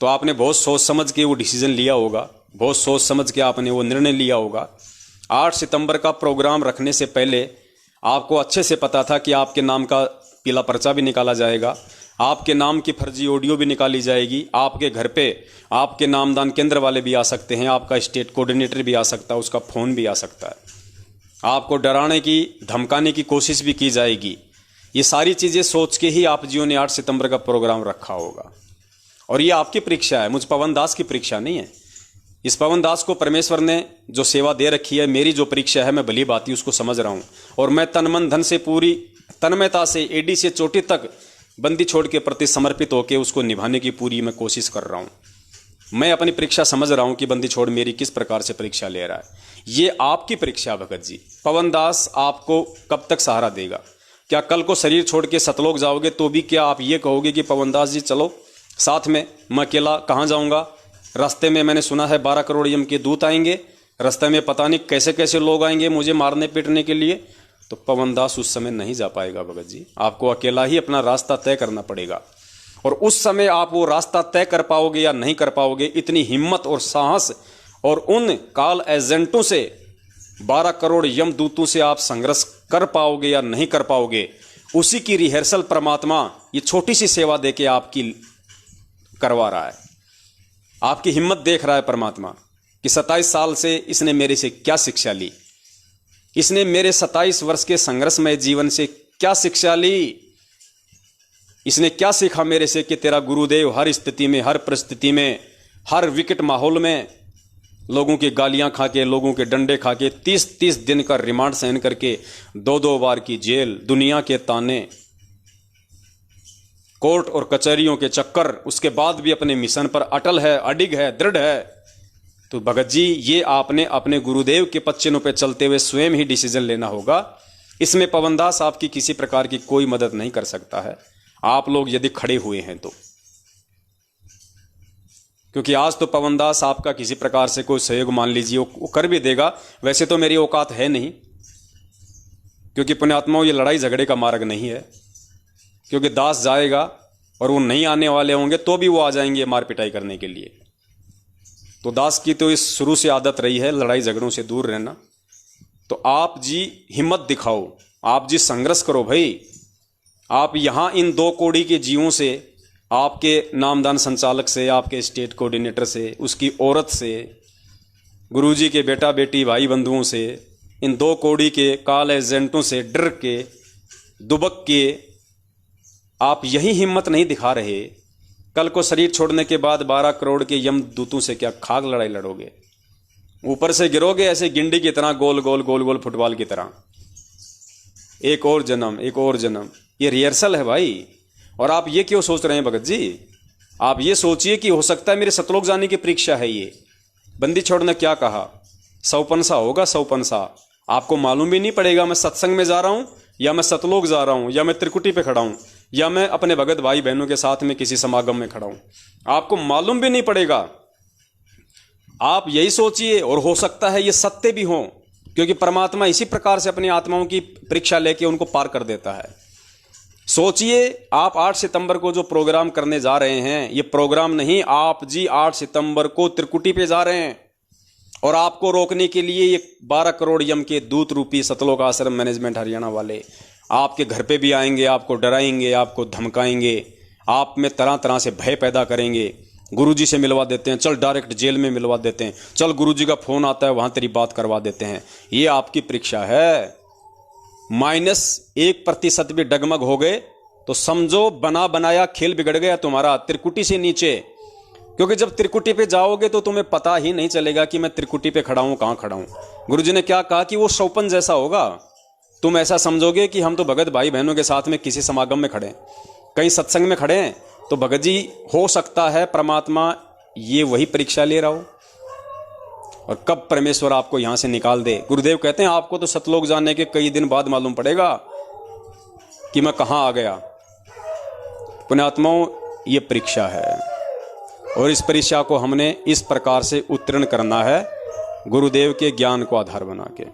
Speaker 1: तो आपने बहुत सोच समझ के वो डिसीजन लिया होगा, बहुत सोच समझ के आपने वो निर्णय लिया होगा। 8 सितंबर का प्रोग्राम रखने से पहले आपको अच्छे से पता था कि आपके नाम का पीला पर्चा भी निकाला जाएगा, आपके नाम की फर्जी ऑडियो भी निकाली जाएगी, आपके घर पे आपके नामदान केंद्र वाले भी आ सकते हैं, आपका स्टेट कोऑर्डिनेटर भी आ सकता है, उसका फोन भी आ सकता है, आपको डराने की धमकाने की कोशिश भी की जाएगी। ये सारी चीजें सोच के ही आप जियो ने 8 सितंबर का प्रोग्राम रखा होगा। और ये आपकी परीक्षा है, मुझ पवन दास की परीक्षा नहीं है। इस पवन दास को परमेश्वर ने जो सेवा दे रखी है, मेरी जो परीक्षा है, मैं भली भांति उसको समझ रहा हूं और मैं तन मन धन से पूरी तन्मयता से एडी से चोटी तक बंदी छोड़ के प्रति समर्पित होकर उसको निभाने की पूरी मैं कोशिश कर रहा हूं। मैं अपनी परीक्षा समझ रहा हूं कि बंदी छोड़ मेरी किस प्रकार से परीक्षा ले रहा है। ये आपकी परीक्षा भगत जी। पवन दास आपको कब तक सहारा देगा? क्या कल को शरीर छोड़ के सतलोक जाओगे तो भी क्या आप ये कहोगे कि पवन दास जी चलो साथ में, मैं अकेला कहाँ जाऊंगा? रास्ते में मैंने सुना है 12 करोड़ यम के दूत आएंगे, रास्ते में पता नहीं कैसे कैसे लोग आएंगे मुझे मारने पीटने के लिए। तो पवन दास उस समय नहीं जा पाएगा भगत जी। आपको अकेला ही अपना रास्ता तय करना पड़ेगा, और उस समय आप वो रास्ता तय कर पाओगे या नहीं कर पाओगे, इतनी हिम्मत और साहस और उन काल एजेंटों से, 12 करोड़ यमदूतों से आप संघर्ष कर पाओगे या नहीं कर पाओगे, उसी की रिहर्सल परमात्मा ये छोटी सी सेवा देके आपकी करवा रहा है। आपकी हिम्मत देख रहा है परमात्मा कि 27 साल से इसने मेरे से क्या शिक्षा ली, इसने मेरे 27 वर्ष के संघर्षमय जीवन से क्या शिक्षा ली, इसने क्या सीखा मेरे से कि तेरा गुरुदेव हर स्थिति में, हर परिस्थिति में, हर विकट माहौल में लोगों की गालियां खा के, लोगों के डंडे खा के, 30-30 दिन का रिमांड सहन करके, 2-2 बार की जेल, दुनिया के ताने, कोर्ट और कचहरियों के चक्कर, उसके बाद भी अपने मिशन पर अटल है, अडिग है, दृढ़ है। तो भगत जी ये आपने अपने गुरुदेव के पच्चीनों पे चलते हुए स्वयं ही डिसीजन लेना होगा। इसमें पवनदास आपकी किसी प्रकार की कोई मदद नहीं कर सकता है, आप लोग यदि खड़े हुए हैं तो। क्योंकि आज तो पवनदास आपका किसी प्रकार से कोई सहयोग मान लीजिए वो कर भी देगा, वैसे तो मेरी औकात है नहीं, क्योंकि पुण्यात्माओं ये लड़ाई झगड़े का मार्ग नहीं है। क्योंकि दास जाएगा और वो नहीं आने वाले होंगे तो भी वो आ जाएंगे मार पिटाई करने के लिए। तो दास की तो इस शुरू से आदत रही है लड़ाई झगड़ों से दूर रहना। तो आप जी हिम्मत दिखाओ, आप जी संघर्ष करो भाई। आप यहां इन 2 कौड़ी के जीवों से, आपके नामदान संचालक से, आपके स्टेट कोऑर्डिनेटर से, उसकी औरत से, गुरुजी के बेटा बेटी भाई बंधुओं से, इन 2 कौड़ी के काल एजेंटों से डर के, दुबक के आप यही हिम्मत नहीं दिखा रहे, कल को शरीर छोड़ने के बाद 12 करोड़ के यमदूतों से क्या खाक लड़ाई लड़ोगे? ऊपर से गिरोगे ऐसे गिंडी की तरह, गोल गोल गोल गोल फुटबॉल की तरह, एक और जन्म, एक और जन्म। ये रिहर्सल है भाई। और आप ये क्यों सोच रहे हैं भगत जी? आप ये सोचिए कि हो सकता है मेरे सतलोक जाने की परीक्षा है ये। बंदी छोड़ ने क्या कहा? 100 होगा, 100। आपको मालूम भी नहीं पड़ेगा मैं सत्संग में जा रहा हूं या मैं सतलोक जा रहा हूं, या मैं त्रिकुटी पे खड़ा हूं, या मैं अपने भगत भाई बहनों के साथ में किसी समागम में खड़ा हूं। आपको मालूम भी नहीं पड़ेगा। आप यही सोचिए, और हो सकता है ये सत्य भी हो, क्योंकि परमात्मा इसी प्रकार से अपनी आत्माओं की परीक्षा लेके उनको पार कर देता है। सोचिए, आप 8 सितंबर को जो प्रोग्राम करने जा रहे हैं, ये प्रोग्राम नहीं, आप जी 8 सितंबर को त्रिकुटी पे जा रहे हैं, और आपको रोकने के लिए ये 12 करोड़ यम के दूत रूपी सतलोक आश्रम मैनेजमेंट हरियाणा वाले आपके घर पे भी आएंगे, आपको डराएंगे, आपको धमकाएंगे, आप में तरह तरह से भय पैदा करेंगे। गुरुजी से मिलवा देते हैं, चल डायरेक्ट जेल में मिलवा देते हैं, चल गुरुजी का फोन आता है वहां तेरी बात करवा देते हैं। ये आपकी परीक्षा है। -1% भी डगमग हो गए तो समझो बना बनाया खेल बिगड़ गया तुम्हारा, त्रिकुटी से नीचे। क्योंकि जब त्रिकुटी पे जाओगे तो तुम्हें पता ही नहीं चलेगा कि मैं त्रिकुटी पे खड़ा हूं, कहां खड़ा हूं। गुरुजी ने क्या कहा कि वो शौपन जैसा होगा। तुम ऐसा समझोगे कि हम तो भगत भाई बहनों के साथ में किसी समागम में खड़े हैं, कहीं सत्संग में खड़े हैं। तो भगत जी हो सकता है परमात्मा ये वही परीक्षा ले रहा हो, और कब परमेश्वर आपको यहां से निकाल दे। गुरुदेव कहते हैं आपको तो सतलोक जाने के कई दिन बाद मालूम पड़ेगा कि मैं कहां आ गया। पुण्यात्माओं, ये परीक्षा है, और इस परीक्षा को हमने इस प्रकार से उत्तीर्ण करना है, गुरुदेव के ज्ञान को आधार बना के।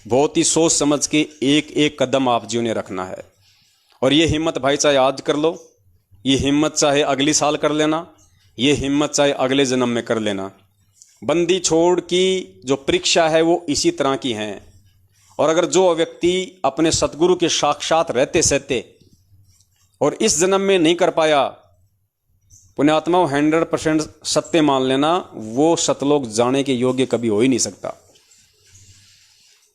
Speaker 1: बहुत ही सोच समझ के एक एक कदम आप जी ने रखना है। और ये हिम्मत भाई चाहे आज कर लो, ये हिम्मत चाहे अगली साल कर लेना, ये हिम्मत चाहे अगले जन्म में कर लेना। बंदी छोड़ की जो परीक्षा है वो इसी तरह की है। और अगर जो व्यक्ति अपने सतगुरु के साक्षात रहते सहते और इस जन्म में नहीं कर पाया, पुण्यात्माओं 100% सत्य मान लेना, वो सतलोक जाने के योग्य कभी हो ही नहीं सकता।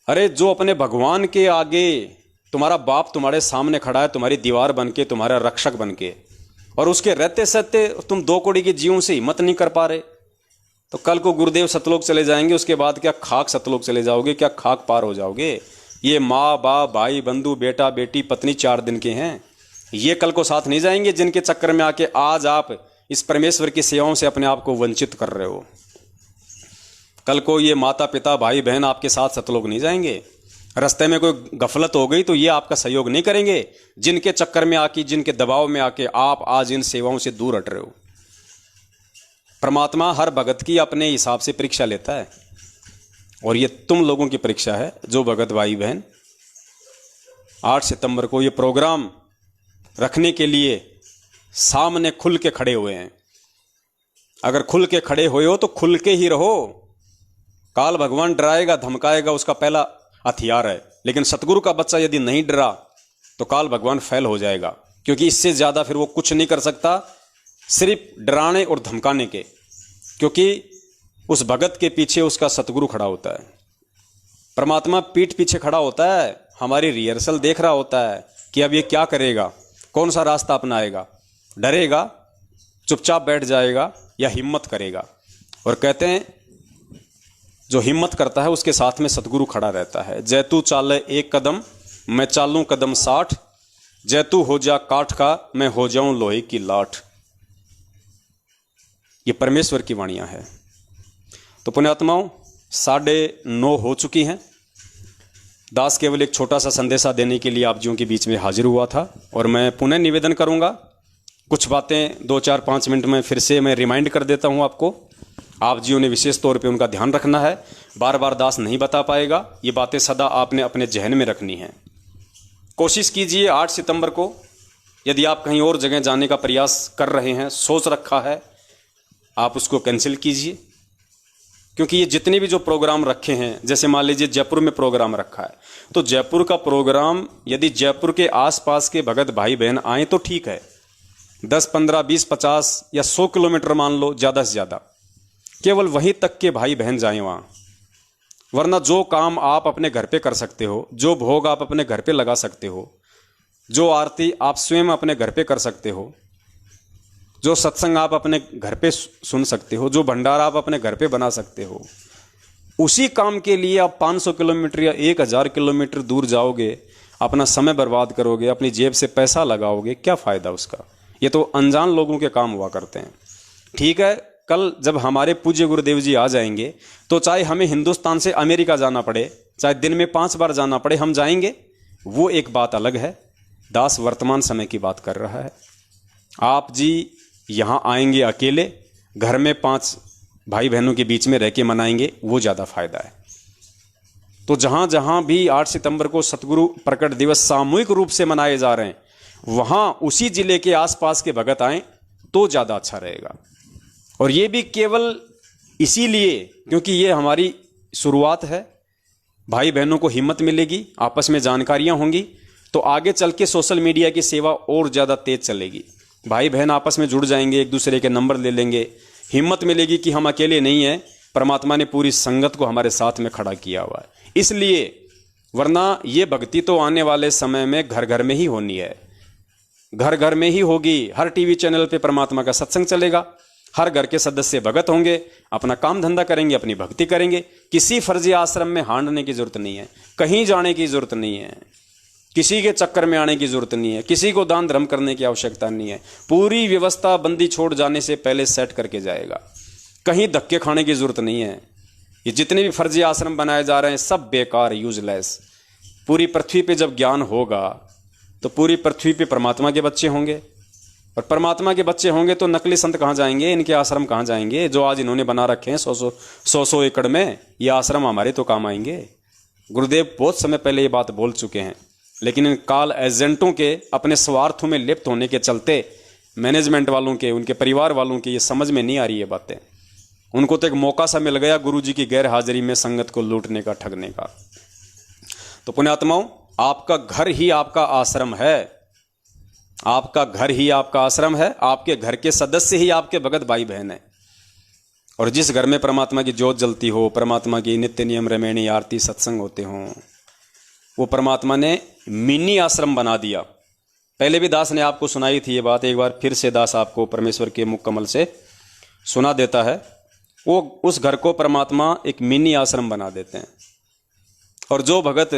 Speaker 1: अरे जो अपने भगवान के आगे, तुम्हारा बाप तुम्हारे सामने खड़ा है, तुम्हारी दीवार बन के, तुम्हारा रक्षक बन के, और उसके रहते सहते तुम 2 कौड़ी के जीवों से हिम्मत नहीं कर पा रहे, तो कल को गुरुदेव सतलोक चले जाएंगे, उसके बाद क्या खाक सतलोक चले जाओगे, क्या खाक पार हो जाओगे। ये माँ बाप भाई बंधु बेटा बेटी पत्नी 4 दिन के हैं, ये कल को साथ नहीं जाएंगे, जिनके चक्कर में आके आज आप इस परमेश्वर की सेवाओं से अपने आप को वंचित कर रहे हो। कल को ये माता पिता भाई बहन आपके साथ सतलोक नहीं जाएंगे। रास्ते में कोई गफलत हो गई तो ये आपका सहयोग नहीं करेंगे, जिनके चक्कर में आके, जिनके दबाव में आके आप आज इन सेवाओं से दूर हट रहे हो। परमात्मा हर भगत की अपने हिसाब से परीक्षा लेता है, और ये तुम लोगों की परीक्षा है जो भगत भाई बहन 8 सितंबर को ये प्रोग्राम रखने के लिए सामने खुल के खड़े हुए हैं। अगर खुल के खड़े हुए हो तो खुल के ही रहो। काल भगवान डराएगा धमकाएगा, उसका पहला हथियार है, लेकिन सतगुरु का बच्चा यदि नहीं डरा तो काल भगवान फेल हो जाएगा, क्योंकि इससे ज्यादा फिर वो कुछ नहीं कर सकता सिर्फ डराने और धमकाने के, क्योंकि उस भगत के पीछे उसका सतगुरु खड़ा होता है। परमात्मा पीठ पीछे खड़ा होता है, हमारी रिहर्सल देख रहा होता है कि अब ये क्या करेगा, कौन सा रास्ता अपनाएगा, डरेगा, चुपचाप बैठ जाएगा या हिम्मत करेगा। और कहते हैं जो हिम्मत करता है उसके साथ में सतगुरु खड़ा रहता है। जैतू चाले एक कदम मैं चालूं कदम 60, जैतू हो जा काठ का मैं हो जाऊं लोहे की लाठ। ये परमेश्वर की वाणियां है। तो पुण्यात्माओं 9:30 हो चुकी हैं। दास केवल एक छोटा सा संदेशा देने के लिए आप जियों के बीच में हाजिर हुआ था, और मैं पुनः निवेदन करूंगा, कुछ बातें 2-4-5 मिनट में फिर से मैं रिमाइंड कर देता हूं आपको। आप जियों ने विशेष तौर पे उनका ध्यान रखना है। बार बार दास नहीं बता पाएगा, ये बातें सदा आपने अपने जहन में रखनी है। कोशिश कीजिए 8 सितंबर को, यदि आप कहीं और जगह जाने का प्रयास कर रहे हैं, सोच रखा है, आप उसको कैंसिल कीजिए। क्योंकि ये जितने भी जो प्रोग्राम रखे हैं, जैसे मान लीजिए जयपुर में प्रोग्राम रखा है, तो जयपुर का प्रोग्राम यदि जयपुर के आसपास के भगत भाई बहन आए तो ठीक है, 10, 15, 20, 50 या 100 किलोमीटर मान लो, ज़्यादा से ज़्यादा केवल वहीं तक के भाई बहन जाएं वहाँ। वरना जो काम आप अपने घर पे कर सकते हो, जो भोग आप अपने घर पे लगा सकते हो, जो आरती आप स्वयं अपने घर पे कर सकते हो, जो सत्संग आप अपने घर पे सुन सकते हो, जो भंडारा आप अपने घर पे बना सकते हो, उसी काम के लिए आप 500 किलोमीटर या 1000 किलोमीटर दूर जाओगे, अपना समय बर्बाद करोगे, अपनी जेब से पैसा लगाओगे, क्या फ़ायदा उसका। ये तो अनजान लोगों के काम हुआ करते हैं। ठीक है, कल जब हमारे पूज्य गुरुदेव जी आ जाएंगे तो चाहे हमें हिंदुस्तान से अमेरिका जाना पड़े, चाहे दिन में 5 बार जाना पड़े, हम जाएंगे, वो एक बात अलग है। दास वर्तमान समय की बात कर रहा है। आप जी यहाँ आएंगे अकेले, घर में 5 भाई बहनों के बीच में रह के मनाएंगे, वो ज़्यादा फायदा है। तो जहाँ जहाँ भी 8 सितंबर को सतगुरु प्रकट दिवस सामूहिक रूप से मनाए जा रहे हैं, वहाँ उसी जिले के आसपास के भगत आएँ तो ज़्यादा अच्छा रहेगा। और ये भी केवल इसीलिए क्योंकि ये हमारी शुरुआत है, भाई बहनों को हिम्मत मिलेगी, आपस में जानकारियाँ होंगी, तो आगे चल के सोशल मीडिया की सेवा और ज़्यादा तेज चलेगी। भाई बहन आपस में जुड़ जाएंगे, एक दूसरे के नंबर ले लेंगे, हिम्मत मिलेगी कि हम अकेले नहीं हैं, परमात्मा ने पूरी संगत को हमारे साथ में खड़ा किया हुआ है। इसलिए, वरना ये भक्ति तो आने वाले समय में घर घर में ही होनी है, घर घर में ही होगी। हर टीवी चैनल पे परमात्मा का सत्संग चलेगा, हर घर के सदस्य भगत होंगे, अपना काम धंधा करेंगे, अपनी भक्ति करेंगे। किसी फर्जी आश्रम में हांडने की जरूरत नहीं है, कहीं जाने की जरूरत नहीं है, किसी के चक्कर में आने की जरूरत नहीं है, किसी को दान धर्म करने की आवश्यकता नहीं है। पूरी व्यवस्था बंदी छोड़ जाने से पहले सेट करके जाएगा, कहीं धक्के खाने की जरूरत नहीं है। ये जितने भी फर्जी आश्रम बनाए जा रहे हैं सब बेकार, यूजलेस। पूरी पृथ्वी पे जब ज्ञान होगा तो पूरी पृथ्वी पे परमात्मा के बच्चे होंगे, और परमात्मा के बच्चे होंगे तो नकली संत कहाँ जाएंगे, इनके आश्रम कहाँ जाएंगे जो आज इन्होंने बना रखे हैं 100 एकड़ में। ये आश्रम हमारे तो काम आएंगे। गुरुदेव बहुत समय पहले ये बात बोल चुके हैं, लेकिन इन काल एजेंटों के अपने स्वार्थों में लिप्त होने के चलते मैनेजमेंट वालों के, उनके परिवार वालों के ये समझ में नहीं आ रही है बातें। उनको तो एक मौका सा मिल गया गुरु जी की गैर हाजिरी में संगत को लूटने का, ठगने का। तो पुण्यात्माओं, आपका घर ही आपका आश्रम है, आपका घर ही आपका आश्रम है, आपके घर के सदस्य ही आपके भगत भाई बहन है। और जिस घर में परमात्मा की ज्योत जलती हो, परमात्मा की नित्य नियम रमैणी आरती सत्संग होते हों, वो परमात्मा ने मिनी आश्रम बना दिया। पहले भी दास ने आपको सुनाई थी ये बात, एक बार फिर से दास आपको परमेश्वर के मुख कमल से सुना देता है। वो उस घर को परमात्मा एक मिनी आश्रम बना देते हैं। और जो भगत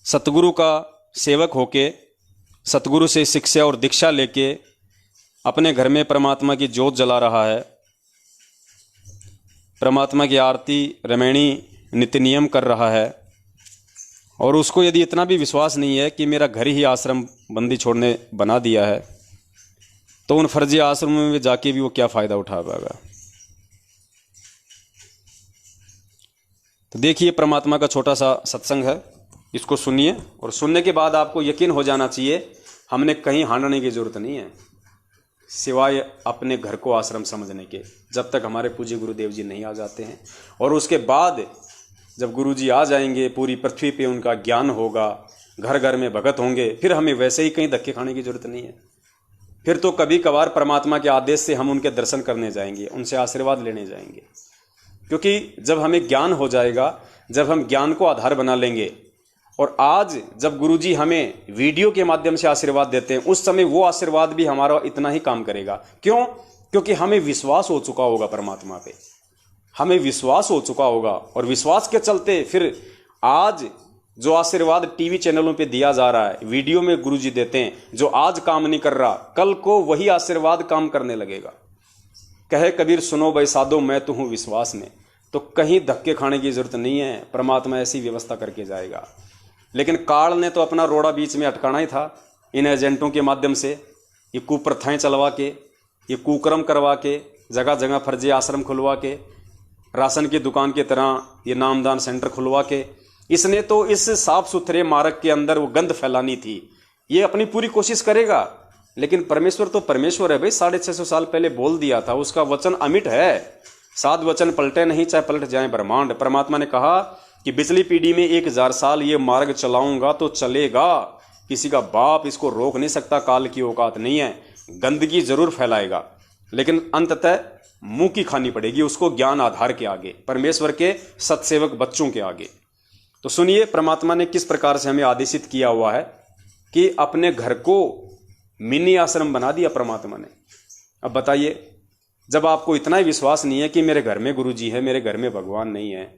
Speaker 1: सतगुरु का सेवक होके, सतगुरु से शिक्षा और दीक्षा लेके अपने घर में परमात्मा की ज्योत जला रहा है, परमात्मा की आरती रमैणी नित्य नियम कर रहा है, और उसको यदि इतना भी विश्वास नहीं है कि मेरा घर ही आश्रम बंदी छोड़ने बना दिया है, तो उन फर्जी आश्रमों में जाके भी वो क्या फ़ायदा उठा पाएगा। तो देखिए, परमात्मा का छोटा सा सत्संग है, इसको सुनिए, और सुनने के बाद आपको यकीन हो जाना चाहिए हमने कहीं हांडने की जरूरत नहीं है सिवाय अपने घर को आश्रम समझने के, जब तक हमारे पूज्य गुरुदेव जी नहीं आ जाते हैं। और उसके बाद जब गुरु जी आ जाएंगे, पूरी पृथ्वी पे उनका ज्ञान होगा, घर घर में भगत होंगे, फिर हमें वैसे ही कहीं धक्के खाने की जरूरत नहीं है। फिर तो कभी कभार परमात्मा के आदेश से हम उनके दर्शन करने जाएंगे, उनसे आशीर्वाद लेने जाएंगे, क्योंकि जब हमें ज्ञान हो जाएगा, जब हम ज्ञान को आधार बना लेंगे, और आज जब गुरुजी हमें वीडियो के माध्यम से आशीर्वाद देते हैं, उस समय वो आशीर्वाद भी हमारा इतना ही काम करेगा। क्यों? क्योंकि हमें विश्वास हो चुका होगा परमात्मा पे, हमें विश्वास हो चुका होगा, और विश्वास के चलते फिर आज जो आशीर्वाद टीवी चैनलों पे दिया जा रहा है, वीडियो में गुरुजी देते हैं, जो आज काम नहीं कर रहा, कल को वही आशीर्वाद काम करने लगेगा। कहे कबीर सुनो भाई साधो, मैं तो हूं विश्वास में। तो कहीं धक्के खाने की जरूरत नहीं है, परमात्मा ऐसी व्यवस्था करके जाएगा। लेकिन काल ने तो अपना रोड़ा बीच में अटकाना ही था, इन एजेंटों के माध्यम से, ये कुप्रथाएं चलवा के, ये कुकर्म करवा के, जगह जगह फर्जी आश्रम खुलवा के, राशन की दुकान की तरह ये नामदान सेंटर खुलवा के, इसने तो इस साफ सुथरे मार्ग के अंदर वो गंध फैलानी थी। ये अपनी पूरी कोशिश करेगा, लेकिन परमेश्वर तो परमेश्वर है भाई, 650 साल पहले बोल दिया था, उसका वचन अमिट है। 7 वचन पलटे नहीं, चाहे पलट जाए ब्रह्मांड। परमात्मा ने कहा कि पिछली पीढ़ी में 1000 साल ये मार्ग चलाऊंगा तो चलेगा, किसी का बाप इसको रोक नहीं सकता, काल की औकात नहीं है। गंदगी जरूर फैलाएगा, लेकिन अंततः मुंह की खानी पड़ेगी उसको, ज्ञान आधार के आगे, परमेश्वर के सत्सेवक बच्चों के आगे। तो सुनिए, परमात्मा ने किस प्रकार से हमें आदेशित किया हुआ है कि अपने घर को मिनी आश्रम बना दिया परमात्मा ने। अब बताइए, जब आपको इतना ही विश्वास नहीं है कि मेरे घर में गुरुजी है, मेरे घर में भगवान नहीं है,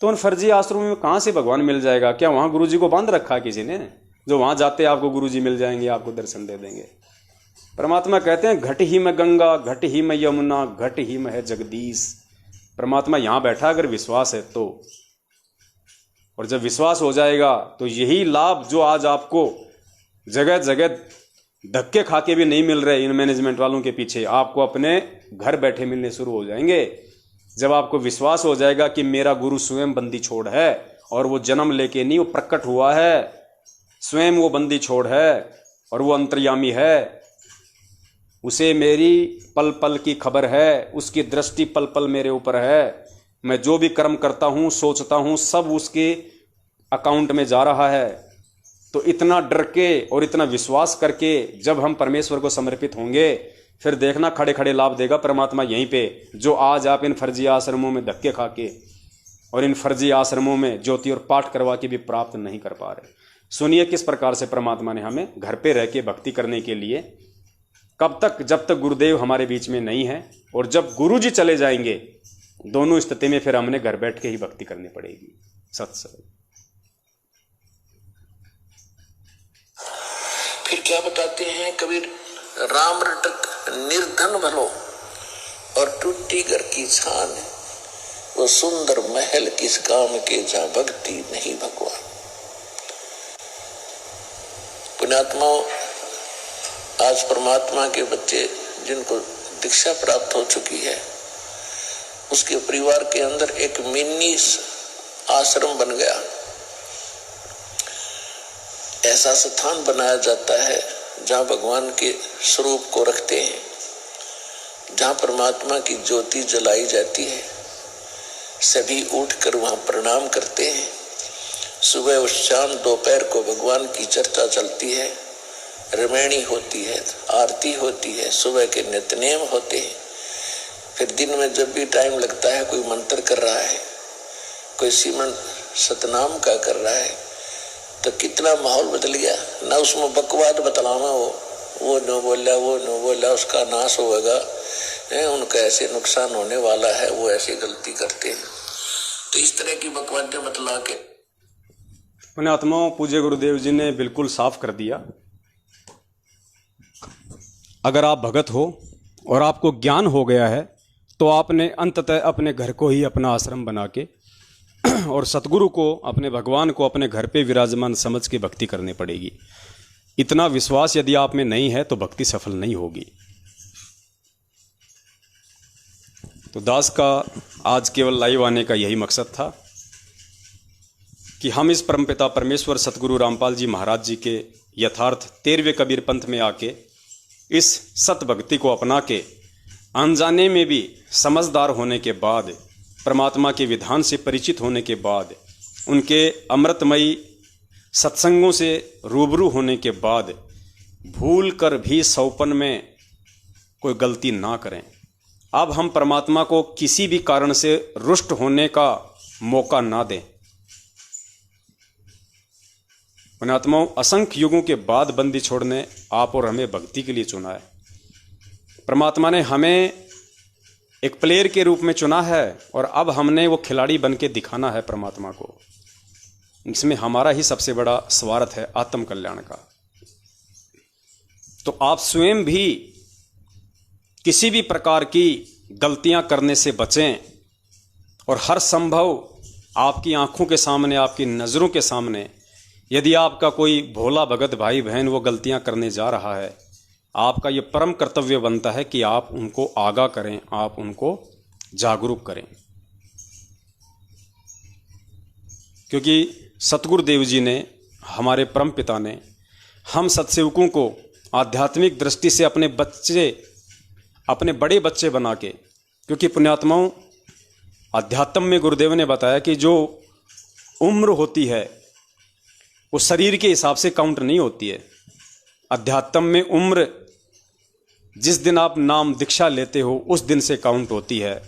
Speaker 1: तो उन फर्जी आश्रमों में कहां से भगवान मिल जाएगा? क्या वहां गुरुजी को बांध रखा किसी ने, जो वहां जाते आपको गुरुजी मिल जाएंगे, आपको दर्शन दे देंगे? परमात्मा कहते हैं घट ही में गंगा, घट ही में यमुना, घट ही में है जगदीश। परमात्मा यहां बैठा अगर विश्वास है तो, और जब विश्वास हो जाएगा तो यही लाभ जो आज आपको जगह जगह धक्के खा के भी नहीं मिल रहे इन मैनेजमेंट वालों के पीछे, आपको अपने घर बैठे मिलने शुरू हो जाएंगे। जब आपको विश्वास हो जाएगा कि मेरा गुरु स्वयं बंदी छोड़ है, और वो जन्म लेके नहीं, वो प्रकट हुआ है, स्वयं वो बंदी छोड़ है, और वो अंतर्यामी है, उसे मेरी पल पल की खबर है, उसकी दृष्टि पल पल मेरे ऊपर है, मैं जो भी कर्म करता हूं, सोचता हूं, सब उसके अकाउंट में जा रहा है। तो इतना डर के और इतना विश्वास करके जब हम परमेश्वर को समर्पित होंगे, फिर देखना खड़े खड़े लाभ देगा परमात्मा यहीं पे, जो आज आप इन फर्जी आश्रमों में धक्के खा के और इन फर्जी आश्रमों में ज्योति और पाठ करवा के भी प्राप्त नहीं कर पा रहे। सुनिए किस प्रकार से परमात्मा ने हमें घर पे रह के भक्ति करने के लिए, कब तक, जब तक गुरुदेव हमारे बीच में नहीं है, और जब गुरु जी चले जाएंगे, दोनों स्थिति में फिर हमने घर बैठ के ही भक्ति करनी पड़ेगी। सत्संग।
Speaker 2: फिर क्या बताते हैं कबीर, राम रटक निर्धन भलो और टूटी घर की छान, वो सुंदर महल किस काम के जहां भक्ति नहीं भगवान। पुण्यात्माओं, आज परमात्मा के बच्चे जिनको दीक्षा प्राप्त हो चुकी है, उसके परिवार के अंदर एक मिनी आश्रम बन गया। ऐसा स्थान बनाया जाता है जहां भगवान के स्वरूप को रखते हैं, जहां परमात्मा की ज्योति जलाई जाती है, सभी उठकर वहां प्रणाम करते हैं। सुबह और शाम दोपहर को भगवान की चर्चा चलती है, रमैणी होती है, आरती होती है, सुबह के नित्यनेम होते हैं। फिर दिन में जब भी टाइम लगता है, कोई मंत्र कर रहा है, कोई सिमरन सतनाम का कर रहा है, तो कितना माहौल बदल गया ना। उसमें बकवाद बतलावा, वो न बोला, वो न बोला, उसका नाश होगा, उनका ऐसे नुकसान होने वाला है, वो ऐसी गलती करते हैं। तो इस तरह की बकवादें बतला के
Speaker 1: पुण्यात्माओं, पूज्य गुरुदेव जी ने बिल्कुल साफ कर दिया अगर आप भगत हो और आपको ज्ञान हो गया है तो आपने अंततः अपने घर को ही अपना आश्रम बना के और सतगुरु को, अपने भगवान को अपने घर पे विराजमान समझ के भक्ति करनी पड़ेगी। इतना विश्वास यदि आप में नहीं है तो भक्ति सफल नहीं होगी। तो दास का आज केवल लाइव आने का यही मकसद था कि हम इस परमपिता परमेश्वर सतगुरु रामपाल जी महाराज जी के यथार्थ 13वें कबीर पंथ में आके इस सत भक्ति को अपना के अनजाने में भी समझदार होने के बाद, परमात्मा के विधान से परिचित होने के बाद, उनके अमृतमयी सत्संगों से रूबरू होने के बाद भूल कर भी सौपन में कोई गलती ना करें। अब हम परमात्मा को किसी भी कारण से रुष्ट होने का मौका ना दें। पुण्यात्माओं, असंख्य युगों के बाद बंदी छोड़ने आप और हमें भक्ति के लिए चुना है। परमात्मा ने हमें एक प्लेयर के रूप में चुना है और अब हमने वो खिलाड़ी बन के दिखाना है परमात्मा को। इसमें हमारा ही सबसे बड़ा स्वार्थ है, आत्म कल्याण का। तो आप स्वयं भी किसी भी प्रकार की गलतियां करने से बचें और हर संभव आपकी आंखों के सामने, आपकी नज़रों के सामने यदि आपका कोई भोला भगत भाई बहन वो गलतियां करने जा रहा है, आपका ये परम कर्तव्य बनता है कि आप उनको आगाह करें, आप उनको जागरूक करें। क्योंकि सतगुरुदेव जी ने, हमारे परम पिता ने हम सत्सेवकों को आध्यात्मिक दृष्टि से अपने बड़े बच्चे बना के, क्योंकि पुण्यात्माओं अध्यात्म में गुरुदेव ने बताया कि जो उम्र होती है वो शरीर के हिसाब से काउंट नहीं होती है। अध्यात्म में उम्र जिस दिन आप नाम दीक्षा लेते हो उस दिन से काउंट होती है,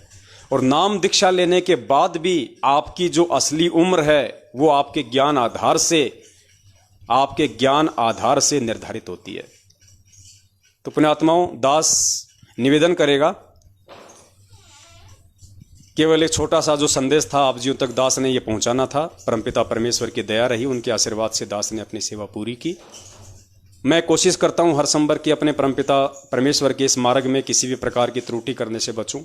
Speaker 1: और नाम दीक्षा लेने के बाद भी आपकी जो असली उम्र है वो आपके ज्ञान आधार से निर्धारित होती है। तो पुण्यात्माओं, दास निवेदन करेगा, केवल एक छोटा सा जो संदेश था आप जियों तक दास ने ये पहुंचाना था। परमपिता परमेश्वर की दया रही, उनके आशीर्वाद से दास ने अपनी सेवा पूरी की। मैं कोशिश करता हूं हर संभव कि अपने परमपिता परमेश्वर के इस मार्ग में किसी भी प्रकार की त्रुटि करने से बचूं।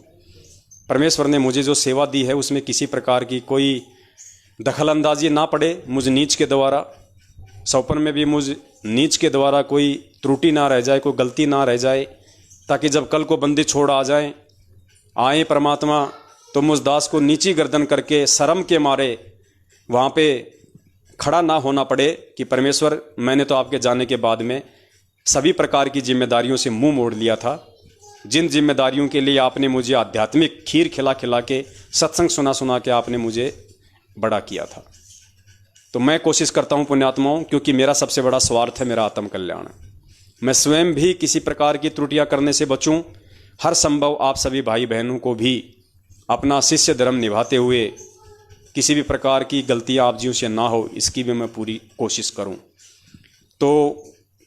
Speaker 1: परमेश्वर ने मुझे जो सेवा दी है उसमें किसी प्रकार की कोई दखलंदाजी ना पड़े मुझ नीच के द्वारा, सौपन में भी मुझ नीच के द्वारा कोई त्रुटि ना रह जाए, कोई गलती ना रह जाए, ताकि जब कल को बंदी छोड़ आए परमात्मा तो मुझ दास को नीची गर्दन करके शर्म के मारे वहाँ पे खड़ा ना होना पड़े कि परमेश्वर, मैंने तो आपके जाने के बाद में सभी प्रकार की जिम्मेदारियों से मुंह मोड़ लिया था। जिन जिम्मेदारियों के लिए आपने मुझे आध्यात्मिक खीर खिला खिला के, सत्संग सुना सुना के आपने मुझे बड़ा किया था। तो मैं कोशिश करता हूँ पुण्यात्माओं, क्योंकि मेरा सबसे बड़ा स्वार्थ है मेरा आत्म कल्याण। मैं स्वयं भी किसी प्रकार की त्रुटियां करने से बचूं। हर संभव आप सभी भाई बहनों को भी अपना शिष्य धर्म निभाते हुए किसी भी प्रकार की गलतियां आप जियों से ना हो, इसकी भी मैं पूरी कोशिश करूं। तो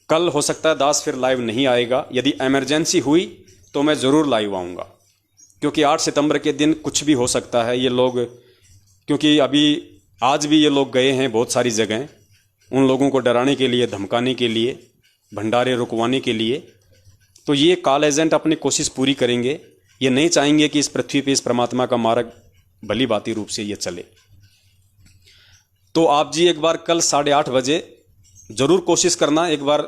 Speaker 1: कल हो सकता है दास फिर लाइव नहीं आएगा। यदि इमरजेंसी हुई तो मैं ज़रूर लाइव आऊँगा, क्योंकि 8 सितंबर के दिन कुछ भी हो सकता है। ये लोग, क्योंकि आज भी ये लोग गए हैं बहुत सारी जगह, उन लोगों को डराने के लिए, धमकाने के लिए, भंडारे रुकवाने के लिए। तो ये कॉल एजेंट अपनी कोशिश पूरी करेंगे। ये नहीं चाहेंगे कि इस पृथ्वी पे इस परमात्मा का मार्ग भली भांति रूप से ये चले। तो आप जी एक बार कल 8:30 बजे ज़रूर कोशिश करना, एक बार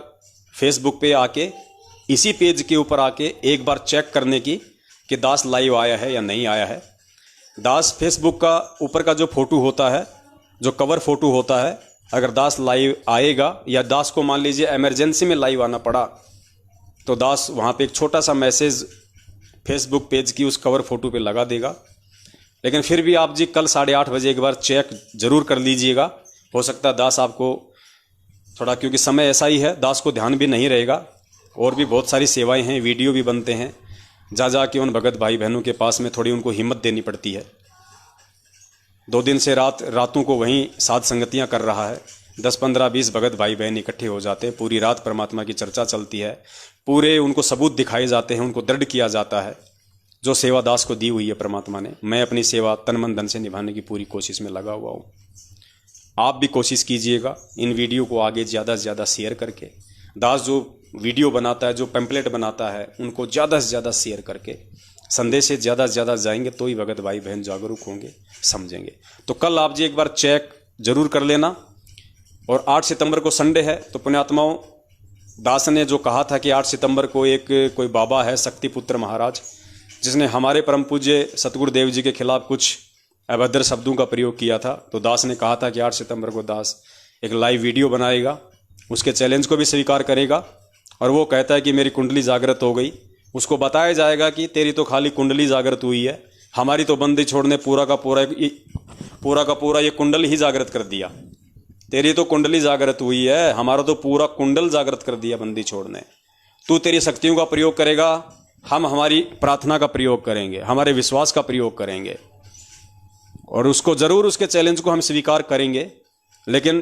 Speaker 1: फेसबुक पे आके, इसी पेज के ऊपर आके एक बार चेक करने की कि दास लाइव आया है या नहीं आया है। दास फेसबुक का ऊपर का जो फोटो होता है, जो कवर फोटो होता है, अगर दास लाइव आएगा या दास को मान लीजिए इमरजेंसी में लाइव आना पड़ा तो दास वहाँ पे एक छोटा सा मैसेज फेसबुक पेज की उस कवर फोटो पे लगा देगा। लेकिन फिर भी आप जी कल 8:30 बजे एक बार चेक जरूर कर लीजिएगा। हो सकता है दास आपको थोड़ा, क्योंकि समय ऐसा ही है, दास को ध्यान भी नहीं रहेगा। और भी बहुत सारी सेवाएं हैं, वीडियो भी बनते हैं, जा के उन भगत भाई बहनों के पास में थोड़ी उनको हिम्मत देनी पड़ती है। 2 दिन से रातों को वहीं साध संगतियां कर रहा है। 10, 15, 20 भगत भाई बहन इकट्ठे हो जाते हैं, पूरी रात परमात्मा की चर्चा चलती है, पूरे उनको सबूत दिखाए जाते हैं, उनको दृढ़ किया जाता है जो सेवा दास को दी हुई है परमात्मा ने। मैं अपनी सेवा तन मन धन से निभाने की पूरी कोशिश में लगा हुआ हूँ। आप भी कोशिश कीजिएगा इन वीडियो को आगे ज़्यादा से ज़्यादा शेयर करके। दास जो वीडियो बनाता है, जो पैम्पलेट बनाता है, उनको ज़्यादा से ज़्यादा शेयर करके संदेश ज़्यादा से ज़्यादा जाएंगे तो ही भगत भाई बहन जागरूक होंगे, समझेंगे। तो कल आप जी एक बार चेक जरूर कर लेना। और 8 सितंबर को संडे है, तो पुण्यात्माओं दास ने जो कहा था कि 8 सितंबर को एक कोई बाबा है शक्तिपुत्र महाराज, जिसने हमारे परम पूज्य सतगुरुदेव जी के खिलाफ कुछ अभद्र शब्दों का प्रयोग किया था, तो दास ने कहा था कि 8 सितंबर को दास एक लाइव वीडियो बनाएगा, उसके चैलेंज को भी स्वीकार करेगा। और वो कहता है कि मेरी कुंडली जागृत हो गई। उसको बताया जाएगा कि तेरी तो खाली कुंडली जागृत हुई है, हमारी तो बंदी छोड़ने पूरा का पूरा ये कुंडल ही जागृत कर दिया। तेरी तो कुंडली जागृत हुई है, हमारा तो पूरा कुंडल जागृत कर दिया बंदी छोड़ने। तू तेरी शक्तियों का प्रयोग करेगा, हम हमारी प्रार्थना का प्रयोग करेंगे, हमारे विश्वास का प्रयोग करेंगे, और उसको जरूर उसके चैलेंज को हम स्वीकार करेंगे। लेकिन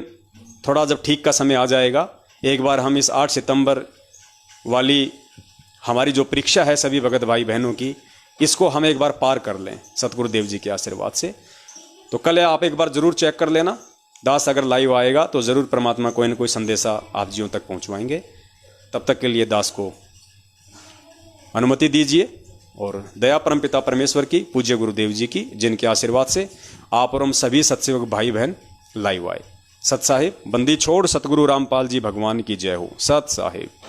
Speaker 1: थोड़ा जब ठीक का समय आ जाएगा, एक बार हम इस 8 सितंबर वाली हमारी जो परीक्षा है सभी भगत भाई बहनों की, इसको हम एक बार पार कर लें सतगुरुदेव जी के आशीर्वाद से। तो कल आप एक बार जरूर चेक कर लेना। दास अगर लाइव आएगा तो जरूर परमात्मा कोई न कोई संदेशा आप जियों तक पहुंचवाएंगे। तब तक के लिए दास को अनुमति दीजिए, और दया परम पिता परमेश्वर की, पूज्य गुरुदेव जी की, जिनके आशीर्वाद से आप और हम सभी सत्सेवक भाई बहन लाइव आए। सत साहिब बंदी छोड़ सतगुरु रामपाल जी भगवान की जय हो। सत साहिब।